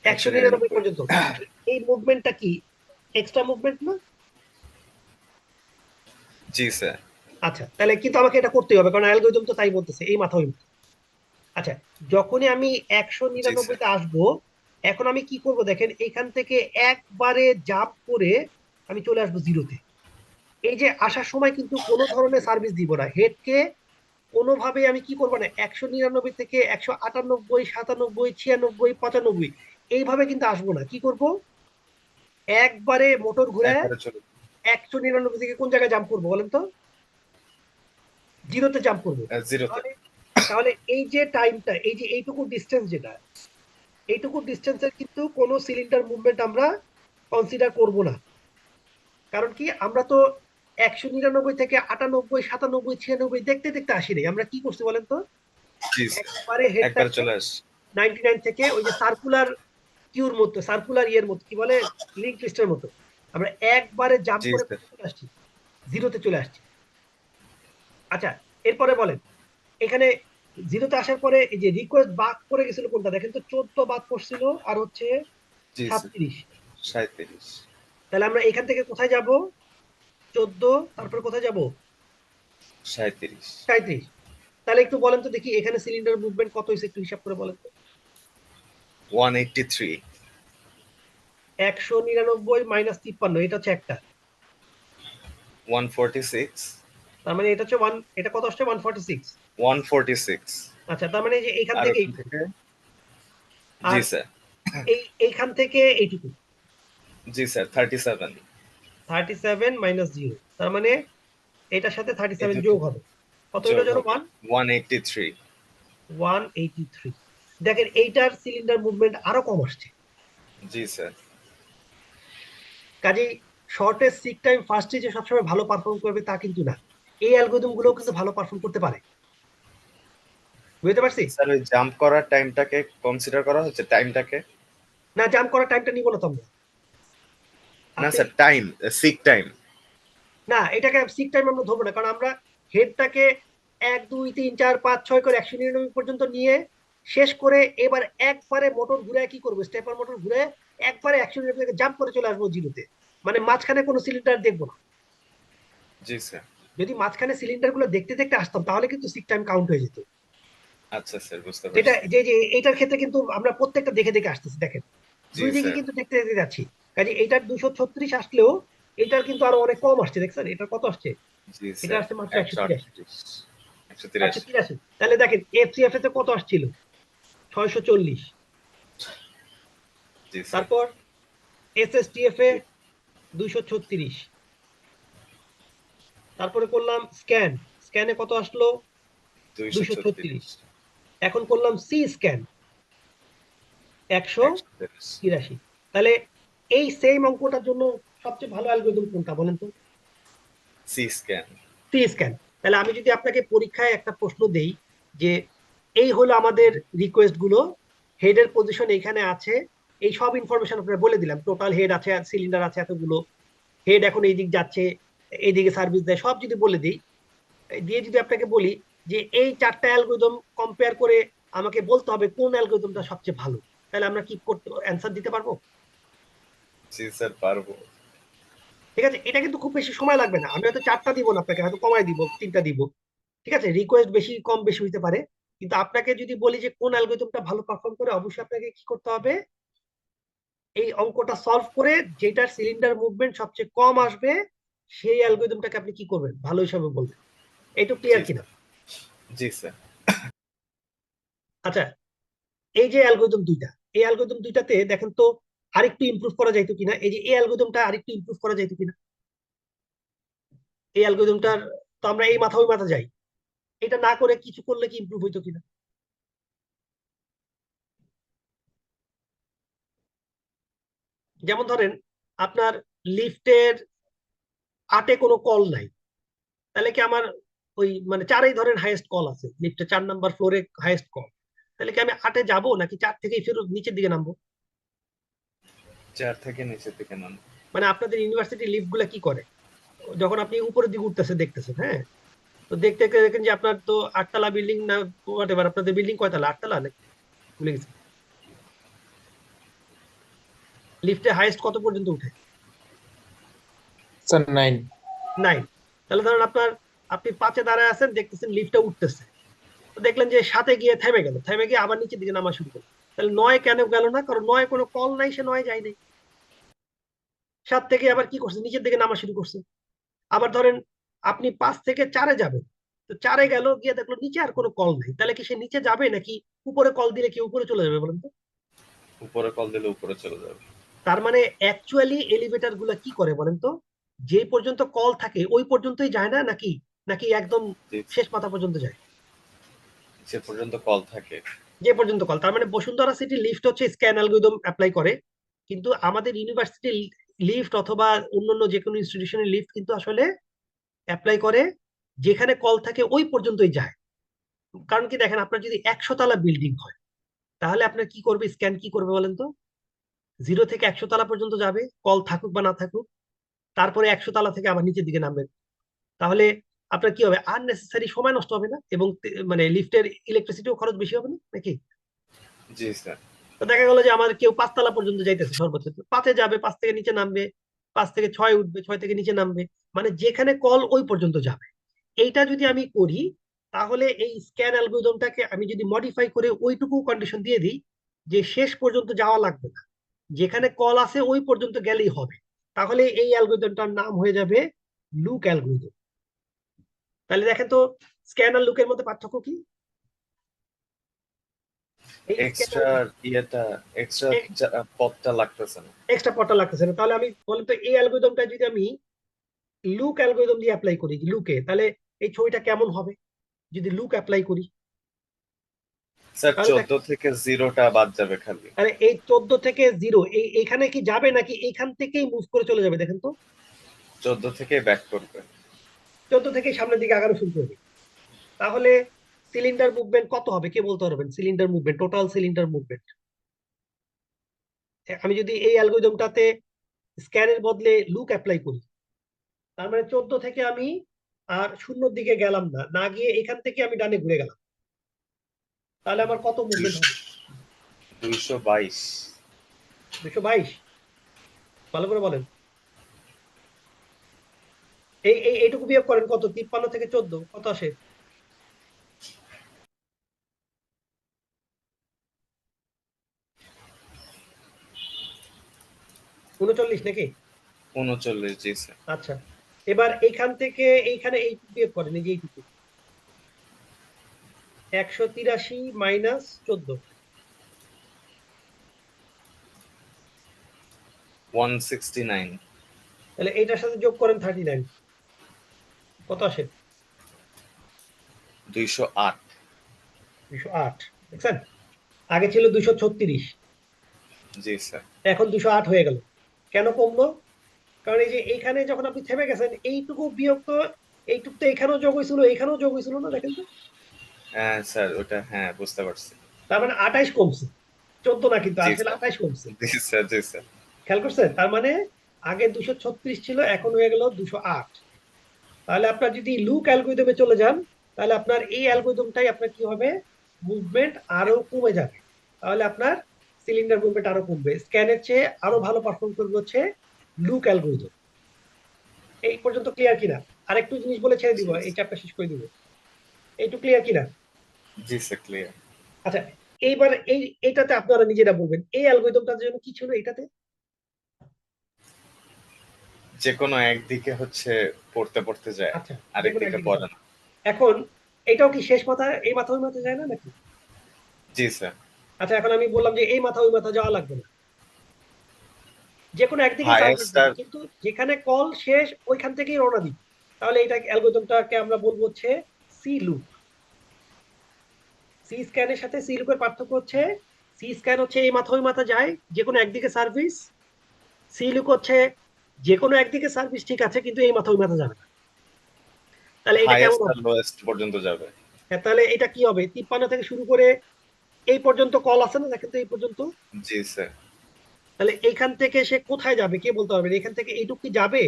199 পর্যন্ত। এই মুভমেন্টটা কি এক্সট্রা মুভমেন্ট না? জি স্যার আচ্ছা তাহলে কিন্তু আমাকে এটা করতেই হবে, কারণ অ্যালগরিদম তো তাই বলতেছে, এই মাথা ওই মাথা। আচ্ছা যখনই আমি জি স্যার 199 তে আসবো, এখন আমি কি করব দেখেন, এখান থেকে একবারে জাম্প করে আমি চলে আসবো 0-তে। এই যে আসার সময় কিন্তু কোনো ধরনের সার্ভিস দিব না হেডকে, কোনোভাবে আমি কি করবো না, 199 থেকে 198, 97, 96, 95 এইভাবে কিন্তু আসবো না। কি করব, একবারে মোটর ঘুরে একবারে চলে 199 থেকে কোন জায়গায় জাম্প করবো বলেন তো? 0-তে জাম্প করবো। 0-তে। তাহলে তাহলে এই যে টাইমটা, এই যে এইটুকু ডিস্টেন্স, যেটা এইটুকু ডিস্টেন্সের কিন্তু কোনো সিলিন্ডার মুভমেন্ট আমরা কনসিডার করব না। কারণ কি, আমরা তো 199 থেকে 98, 97, 96 দেখতে দেখতে আসি নাই। আমরা কি করছি বলেন তো? জি স্যার একবারে একবারে হেডটাকে চলে আস 99 থেকে ওই যে সার্কুলার কিউর মতো, সার্কুলার ইয়ের মতো, কি বলে, লিঙ্ক লিস্টের মতো আমরা একবারে জাম্প জি করে স্যার চলে আসছি, 0-তে চলে আসছি। আচ্ছা এরপরে বলেন, এখানে 0-তে আসার পরে এই যে রিকোয়েস্ট বাদ করে গেছিল কোনটা দেখেন তো? 14 বাদ পড়ছিল আর হচ্ছে জি স্যার 37। 37 তাহলে আমরা এখান থেকে কোথায় যাব? 14, তারপর কোথায় যাব? 37 37। তাহলে একটু বলেন তো দেখি, এখানে সিলিন্ডার মুভমেন্ট কত হয়েছে একটু হিসাব করে বলেন তো। 183 199 মাইনাস 53, এটা হচ্ছে একটা। 146 তার মানে এটা হচ্ছে এটা কত আসছে? 146। 146 আচ্ছা তার মানে এই যে এইখান আর থেকে ওখান থেকে জি আর স্যার এইখান থেকে এইটুকু, জি স্যার 37 37 মাইনাস 0, তার মানে এটার সাথে এই 37 দুটো যোগ হবে। কত হলো যোগ যেন? হবে 183 183। দেখেন এইটার সিলিন্ডার মুভমেন্ট আরো কম আসছে। জি স্যার কাজেই শর্টেস্ট সিক টাইম ফার্স্টে যে সবসময় ভালো পারফর্ম করবে তা কিন্তু না, এই অ্যালগরিদম গুলোও কিন্তু ভালো পারফর্ম করতে পারে। বুঝতে পারছি? স্যার ওই জাম্প করার টাইমটাকে কনসিডার করা হচ্ছে, টাইমটাকে না, জাম্প করার টাইমটা নিব না তো আমরা। না আপনি স্যার টাইম সিক টাইম না, এটাকে সিক টাইম আমরা ধরবো না, কারণ আমরা হেডটাকে 1, 2, 3, 4, 5, 6 করে 199 পর্যন্ত নিয়ে শেষ করে এবার একবারে মোটর ঘুরে কি করবো, স্টেপার মোটর ঘুরে একবারে 199 থেকে জাম্প করে চলে আসবো 0-তে। মানে মাঝখানে কোনো সিলিন্ডার দেখবো না। জি স্যার যদি মাঝখানে সিলিন্ডার গুলো দেখতে দেখতে আসতাম তাহলে কিন্তু সিক টাইম কাউন্ট হয়ে যেত। আচ্ছা স্যার বুঝতে যেটা পারছি যে যে এইটার ক্ষেত্রে কিন্তু আমরা প্রত্যেকটা দেখে দেখে আসতেছি, দেখেন জি দুই দিকে স্যার কিন্তু দেখতে দেখতে যাচ্ছি। কাজে এইটার 236 আসলেও এটার কিন্তু আরো অনেক কম আসছে, দেখছেন এটা কত আসছে? জি এটা স্যার আসছে মাত্র 183। 138 183। তাহলে দেখেন এফসিএফ তে কত আসছিল? 640। জি স্যার তারপর এসএসটিএফ এ 236। তারপরে করলাম স্ক্যানে কত আসলো? 236। 236 এখন করলাম সি স্ক্যান 183। তাহলে এই সেম অঙ্কটার জন্য সবচেয়ে ভালো অ্যালগরিদম কোনটা বলেন তো? C scan C scan. তাহলে আমি যদি আপনাকে পরীক্ষায় একটা প্রশ্ন দেই যে এই হলো আমাদের রিকোয়েস্ট গুলো, হেডের পজিশন এখানে আছে, এই সব ইনফরমেশন আপনাকে বলে দিলাম, টোটাল হেড আছে, সিলিন্ডার আছে এতগুলো, হেড এখন এই দিক যাচ্ছে, এইদিকে সার্ভিস দেয়, সব যদি বলে দিই, দিয়ে যদি আপনাকে বলি যে এই 4টা অ্যালগরিদম কম্পেয়ার করে আমাকে বলতে হবে কোন অ্যালগরিদমটা সবচেয়ে ভালো, তাহলে আমরা কি করতে অ্যান্সার দিতে পারবো? জি স্যার পারবো ঠিক আছে, এটা কিন্তু খুব বেশি সময় লাগবে না, আমি হয়তো 4টা দিব না আপনাকে, হয়তো কমাই দিব, 3টা দিব। ঠিক আছে, রিকোয়েস্ট বেশি কম বেশি হইতে পারে, কিন্তু আপনাকে যদি বলি যে কোন অ্যালগরিদমটা ভালো পারফর্ম করে, অবশ্যই আপনাকে কি করতে হবে, এই অঙ্কটা সলভ করে যেটার সিলিন্ডার মুভমেন্ট সবচেয়ে কম আসবে সেই অ্যালগরিদমটাকে আপনি কি করবেন, ভালো হিসাবে বলবেন। এইটু জি ক্লিয়ার কিনা? স্যার জি স্যার আচ্ছা এই যে অ্যালগরিদম দুইটা, এই অ্যালগরিদম দুইটাতে দেখেন তো আরেকটু ইমপ্রুভ করা যাইতো কিনা, এই যে এই অ্যালগরিদমটা আরেকটু ইমপ্রুভ করা যাইতো কিনা, এই অ্যালগরিদমটার তো আমরা এই মাথা ওই মাথা যাই, এটা না করে কিছু করলে কি ইমপ্রুভ হইতো কিনা? যেমন ধরেন আপনার লিফটের 8-এ কোনো কল নাই, তাহলে কি আমার ওই মানে 4-এই ধরেন হাইয়েস্ট কল আছে, লিফটে 4 নাম্বার ফ্লোরে হাইয়েস্ট কল, তাহলে কি আমি 8-এ যাবো নাকি 4 থেকেই ফেরত নিচের দিকে নামবো? 4 থেকে নিচের দিকে নাম। মানে আপনাদের ইউনিভার্সিটি লিফট গুলা কি করে, যখন আপনি উপরের দিকে উঠতেছে দেখতেছেন, হ্যাঁ, তো দেখতে দেখতে দেখেন যে আপনার তো 8 তলা বিল্ডিং না হোয়াটএভার, আপনাদের বিল্ডিং কয়তলা, 8 তলা নাকি ভুলে গেছি, লিফটে হাইয়েস্ট কত পর্যন্ত উঠে? স্যার 9। 9। তাহলে ধরেন আপনি 5-এ দাঁড়ায় আছেন, দেখতেছেন লিফটটা উঠতেছে, তো দেখলেন যে 7-এ গিয়ে থেমে গেল, থেমে গিয়ে আবার নিচের দিকে নামা শুরু করলো, তাহলে 9 কেন গেল না? কারণ 9-এ কোনো কল নাই, সে 9 যায় নাই। 7 থেকে আবার কি করছে, নিচের দিকে নামা শুরু করছে। আবার ধরেন আপনি 5 থেকে 4-এ যাবেন, তো 4-এ গেল, গিয়ে দেখলো নিচে আর কোনো কল নাই, তাহলে কি সে নিচে যাবে নাকি উপরে কল দিলে কি উপরে চলে যাবে বলেন তো? উপরে কল দিলে উপরে চলে যাবে। তার মানে অ্যাকচুয়ালি এলিভেটর গুলা কি করে বলেন তো, যে পর্যন্ত কল থাকে ওই পর্যন্তই যায় না, নাকি নাকি একদম জি, শেষ মাথা পর্যন্ত যায়? যে পর্যন্ত কল থাকে। যে পর্যন্ত কল, তার মানে বসুন্ধরা সিটি লিফট হচ্ছে স্ক্যান অ্যালগরিদম অ্যাপ্লাই করে, কিন্তু আমাদের ইউনিভার্সিটি লিফট অথবা অন্যান্য যে কোনো ইনস্টিটিউশনের লিফট কিন্তু আসলে অ্যাপ্লাই করে যেখানে কল থাকে ওই পর্যন্তই যায়। কারণ কি দেখেন, আপনার যদি 100 তলা বিল্ডিং হয়, তাহলে আপনার কি করবে, স্ক্যান কি করবে বলেন তো? 0 থেকে 100 তলা পর্যন্ত যাবে, কল থাকুক বা না থাকুক, তারপরে 100 তলা থেকে আবার নিচের দিকে নামবে। তাহলে আপনার কি হবে, আননেসেসারি সময় নষ্ট হবে না, এবং মানে লিফটের ইলেকট্রিসিটিও খরচ বেশি হবে না নাকি? জি স্যার। তো দেখা গেল যে আমার কেউ 5 তলা পর্যন্ত যাইতেছে, সর্বোচ্চ 5-এ যাবে, 5 থেকে নিচে নামবে, 5 থেকে 6 উঠবে, 6 থেকে নিচে নামবে, মানে যেখানে কল ওই পর্যন্ত যাবে। এইটা যদি আমি করি, তাহলে এই স্ক্যান অ্যালগরিদমটাকে আমি যদি মডিফাই করে ওইটুকু কন্ডিশন দিয়ে দিই যে শেষ পর্যন্ত যাওয়া লাগবে না, যেখানে কল আছে ওই পর্যন্ত গেলেই হবে, তাহলে এই অ্যালগরিদমটার নাম হয়ে যাবে লুক অ্যালগরিদম। তাহলে দেখেন তো স্ক্যান আর লুকের মধ্যে পার্থক্য কি? এই এক্সট্রা পথটা লাগতেছে না। এক্সট্রা পটা লাগতেছে না, তাহলে আমি বলেন তো এই অ্যালগরিদমটা যদি আমি লুক অ্যালগরিদম দিয়ে অ্যাপ্লাই করি লুকে, তাহলে এই ছবিটা কেমন হবে যদি লুক অ্যাপ্লাই করি? স্যার তাহলে 14 থেকে 0টা বাদ যাবে খালি। আরে এই 14 থেকে 0 এইখানে কি যাবে নাকি এইখান থেকেই মুভ করে চলে যাবে? দেখেন তো 14 থেকে ব্যাক করবে। 14 থেকে সামনের দিকে আগানো শুরু করবে, তাহলে সিলিন্ডার মুভমেন্ট কত হবে কে বলতে পারবেন? Cylinder movement, total cylinder movement, আমি যদি এই অ্যালগরিদমটাতে স্ক্যানের বদলে লুক অ্যাপ্লাই করি, তার মানে 14 থেকে আমি আর শূন্যর দিকে গেলাম না, না গিয়ে এখান থেকে আমি ডানে ঘুরে গেলাম, তাহলে আমার কত মুভমেন্ট হবে? 222। 222? ভালো করে বলেন। এইটুকু বিয়োগ করেন কত, 53 থেকে 14 কত আসে? উনচল্লিশ নাকি? 39। জি স্যার। আচ্ছা, এবার এইখান থেকে এইখানে এইটুকু বিয়োগ করেন, এই যে এইটুকু 183 মাইনাস 14, 169। তাহলে এইটার সাথে যোগ করেন 39, কত আসে? 208। 208। দেখছেন, আগে ছিল 236, জি স্যার। এখন 208 হয়ে গেল। কেন কমলো? কারণ এই যে এইখানে যখন আপনি থেমে গেছেন, এইটুকু বিয়োগ তো এইটুকু তো এখানেও যোগ হয়েছিল, এখানেও যোগ হয়েছিল না, দেখেন তো। হ্যাঁ স্যার, ওটা হ্যাঁ বুঝতে পারছি। তার মানে 28 কমছে, 14 না, কিন্তু জি আসলে স্যার। 28 কমছে। জি স্যার। জি স্যার। খেয়াল করছেন? তার মানে আগে 236 ছিল, এখন হয়ে গেল 208। তাহলে আপনার যদি লুক অ্যালগরিদমে চলে যান, তাহলে আপনার এই অ্যালগরিদমটাই আপনার কি হবে, মুভমেন্ট আরো কমে যাবে, তাহলে আপনার সিলিন্ডার মুভমেন্ট আরো কমবে, স্ক্যানের চেয়ে আরো ভালো পারফর্ম করবে হচ্ছে লুক অ্যালগরিদম। এই পর্যন্ত ক্লিয়ার কিনা? আরেকটু জিনিস বলে ছেড়ে দিব, এই চ্যাপ্টার শেষ করে দিব। এইটু ক্লিয়ার কিনা? জি স্যার ক্লিয়ার। আচ্ছা, এইবার এইটাতে আপনারা নিজেরা বলবেন এই অ্যালগরিদমটার জন্য কি ছিল এটাতে? যে কোনো একদিকে হচ্ছে পড়তে পড়তে যায়, আচ্ছা, আরেকদিকে পড়ে না। এখন এটাও কি শেষ মাথা এই মাথা ওই মাথা যায় না নাকি? জি স্যার। আচ্ছা, এখন আমি বললাম যে এই মাথা ওই মাথা যাওয়া লাগবে না, যে কোনো একদিকে সার্ভিস হাইয়েস্ট আর কিন্তু যেখানে কল শেষ ওইখান থেকেই রওনা দিই, তাহলে এটা অ্যালগরিদমটাকে আমরা বলবো হচ্ছে সি লুপ। সি স্ক্যানের সাথে সি লুপের পার্থক্য হচ্ছে, সি স্ক্যান হচ্ছে এই মাথা ওই মাথা যায়, যে কোনো একদিকে সার্ভিস, সি লুক হচ্ছে যে কোনো একদিকে সার্ভিস ঠিক আছে, কিন্তু এই মাথা ওই মাথা যাবে না। তাহলে এটা কেমন হাইয়েস্ট আর হবে? লোয়েস্ট পর্যন্ত যাবে। হ্যাঁ, তাহলে এটা কি হবে? 53 থেকে শুরু করে এই পর্যন্ত কল আছে না, দেখেন তো এই পর্যন্ত। জি স্যার। তাহলে এইখান থেকে সে কোথায় যাবে কে বলতে পারবেন? এখান থেকে এইটুক কি যাবে?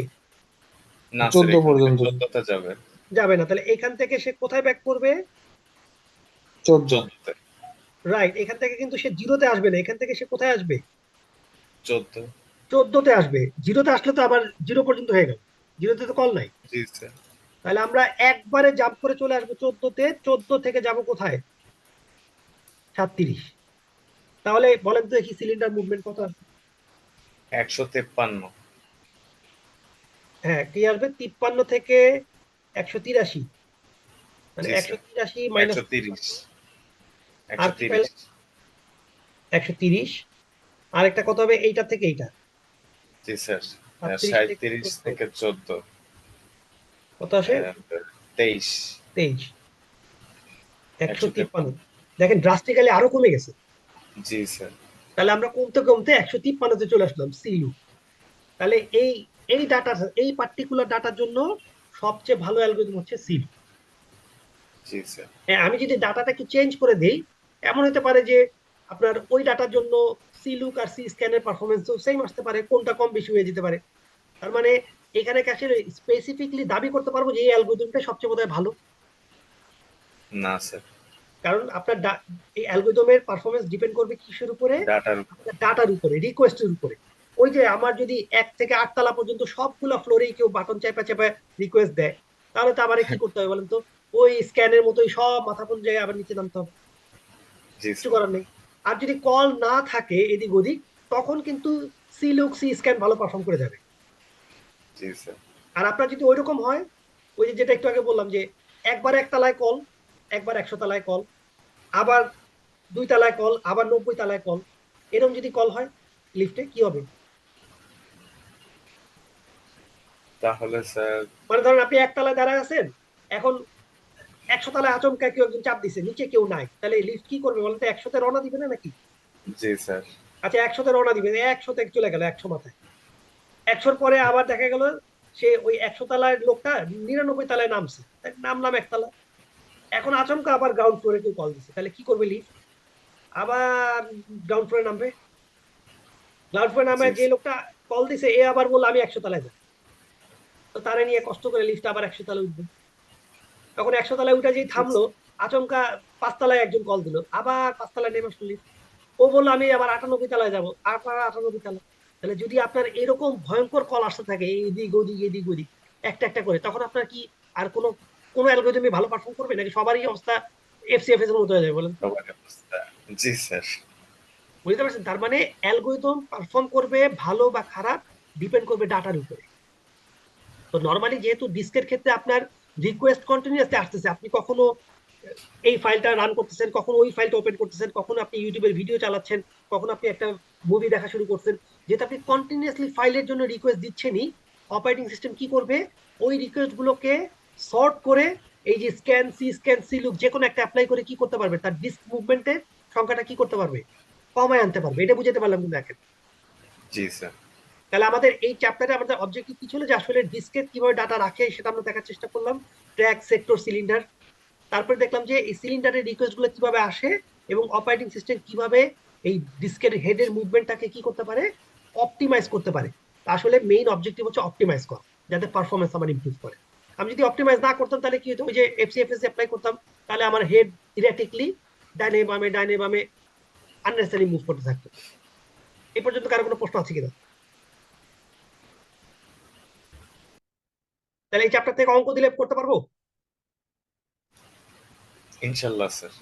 না স্যার, 14 এখান থেকে পর্যন্ত 14তে যাবে। যাবে না। তাহলে এখান থেকে সে কোথায় ব্যাক করবে? 14 14তে। রাইট, এখান থেকে কিন্তু সে জিরোতে আসবে না, এখান থেকে সে কোথায় আসবে? 14। 14তে আসবে। জিরোতে আসলে তো আবার জিরো পর্যন্ত হয়ে গেল, জিরোতে তো কল নাই। জি স্যার। তাহলে আমরা একবারে জাম্প করে চলে আসবো 14তে, 14 থেকে যাব কোথায়? 37। তাহলে বলেন তো দেখি সিলিন্ডার মুভমেন্ট কত আসবে? 153। হ্যাঁ, কি আসবে? 53 থেকে 183, মানে জি স্যার। 183 মাইনাস 130। আর কি পাইলে? 130। 130। আর একটা কত হবে এইটা থেকে এইটা? জি স্যার। 37 থেকে 37 14 থেকে 14 কত আসে? 23। 23। 153। 153। দেখেন ড্রাস্টিক্যালি আরো কমে গেছে। জি স্যার। তাহলে আমরা কমতে কমতে 153তে চলে আসলাম সিইউ। তাহলে এই এই ডাটা, এই পার্টিকুলার ডাটার জন্য সবচেয়ে ভালো অ্যালগরিদম হচ্ছে সিল। জি স্যার। আমি যদি ডাটাটা একটু চেঞ্জ করে দেই, এমন হতে পারে যে আপনার ওই ডাটার জন্য সি লুক আর সি স্ক্যানের পারফরমেন্স সেম আসতে পারে, কোনটা কম বেশি হয়ে যেতে পারে। তার মানে এখানে কি আসলে স্পেসিফিকলি দাবি করতে পারবো যে এই অ্যালগরিদমটা সবচেয়ে বোধহয় ভালো? না স্যার। কারণ আপনার এই অ্যালগরিদমের পারফরমেন্স ডিপেন্ড করবে কিসের উপরে? ডাটার উপর। ডাটার উপরে, রিকোয়েস্টের উপরে। ওই যে আমার যদি 1 থেকে 8 তলা পর্যন্ত সবগুলো ফ্লোরেই কেউ বাটন চেপে চেপে রিকোয়েস্ট দেয়, তাহলে তো আবার কি করতে হবে বলেন তো? ওই স্ক্যানের মতোই সব মাথা কোন জায়গায় আবার নিচে নামতে হবে, জি কিছু স্যার। করার নেই। আর যদি কল না থাকে এদিক ওদিক, তখন কিন্তু সি লুক সি স্ক্যান ভালো পারফর্ম করে যাবে। জি স্যার। আর আপনার যদি ওইরকম হয়, ওই যে যেটা একটু আগে বললাম যে একবার 1 তলায় কল, একবার 100 তলায় কল, আবার 2 তলায় কল, আবার 90 তলায় কল, এরকম যদি কল হয় লিফটে কি হবে? তাহলে স্যার মানে ধরেন আপনি 1 তলায় দাঁড়ায় আছেন, এখন 100 তলায় আচমকা কেউ একজন চাপ দিছে, নিচে কেউ নাই, তাহলে লিফট কি করবে বলতে? 100তে রওনা দিবে না নাকি? জি স্যার। আচ্ছা, 100তে রওনা দিবে, 100তে চলে গেল 100 মাথায়। 100র পরে আবার দেখা গেল সে ওই 100 তলায় লোকটা 99 তলায় নামছে, নামলাম 1 তলায়, এখন আচমকা আবার গ্রাউন্ড ফ্লোরে কেউ কল দিছে, তাহলে কি করবে লিফট? আবার গ্রাউন্ড ফ্লোরে নামবে। গ্রাউন্ড ফ্লোরে নামে জি যে লোকটা কল দিছে এ আবার বললো আমি 100 তলায় যাই, তো তারে নিয়ে কষ্ট করে লিফট আবার 100 তলায় উঠবে। তখন 100 তলায় উঠে যেই থামলো, আচমকা 5 তলায় একজন কল দিল, আবার 5 তলায় নেমে আসলো লিফট। ও বললো আমি আবার 98 তলায় যাবো, আবার 98 তলায়। তাহলে যদি আপনার এরকম ভয়ঙ্কর কল আসতে থাকে এদিক ওদিক এদিক ওদিক একটা একটা করে, তখন আপনার কি আর কোনো কোনো অ্যালগরিদমই ভালো পারফর্ম করবে নাকি সবারই অবস্থা এফসিএফএস এর মতো হয়ে যাবে বলেন? সবার অবস্থা। জি স্যার। বুঝতে পারছেন? তার মানে অ্যালগরিদম পারফর্ম করবে ভালো বা খারাপ ডিপেন্ড করবে ডাটার উপরে। তো নরমালি যেহেতু ডিস্কের ক্ষেত্রে আপনার রিকোয়েস্ট কন্টিনিউয়াসলি আসতেছে, আপনি কখনো এই ফাইলটা রান করতেছেন, কখনো ওই ফাইলটা ওপেন করতেছেন, কখনো আপনি ইউটিউবের ভিডিও চালাচ্ছেন, কখনো আপনি একটা মুভি দেখা শুরু করছেন, যেহেতু আপনি কন্টিনিউয়াসলি ফাইলের জন্য রিকোয়েস্ট দিচ্ছেনই, অপারেটিং সিস্টেম কি করবে? ওই রিকোয়েস্ট গুলোকে সর্ট করে এই যে স্ক্যান সি লুক যে কোনো একটা অ্যাপ্লাই করে কি করতে পারবে? তার ডিস্ক মুভমেন্টের সংখ্যাটা কি করতে পারবে? কমায় আনতে পারবে। এটা বুঝতে পারলাম কিন্তু দেখেন। জি স্যার। তাহলে আমাদের এই চ্যাপ্টারে আমাদের অবজেক্টিভ কি ছিল? যে আসলে ডিস্কে কিভাবে ডাটা রাখে সেটা আমরা দেখার চেষ্টা করলাম, ট্র্যাক, সেক্টর, সিলিন্ডার। তারপরে দেখলাম যে এই সিলিন্ডারের রিকোয়েস্ট গুলো কিভাবে আসে এবং অপারেটিং সিস্টেম কিভাবে এই ডিস্কের হেডের মুভমেন্টটাকে কি করতে পারে? অপটিমাইজ করতে পারে। আসলে মেইন অবজেক্টিভ হচ্ছে অপটিমাইজ করা, যাতে পারফরমেন্স আমার ইমপ্রুভ করে। আমি যদি অপটিমাইজ না করতাম তাহলে কি হতো? ওই যে এফসিএফএস অ্যাপ্লাই করতাম, তাহলে আমার হেড ইরাটিকলি ডাইনে বামে আননেসেসারি মুভ করতে থাকতো। এই পর্যন্ত কারো কোনো প্রশ্ন আছে কিনা? তাহলে এই চ্যাপ্টার থেকে অঙ্ক দিলে করতে পারবো? ইনশাল্লাহ স্যার।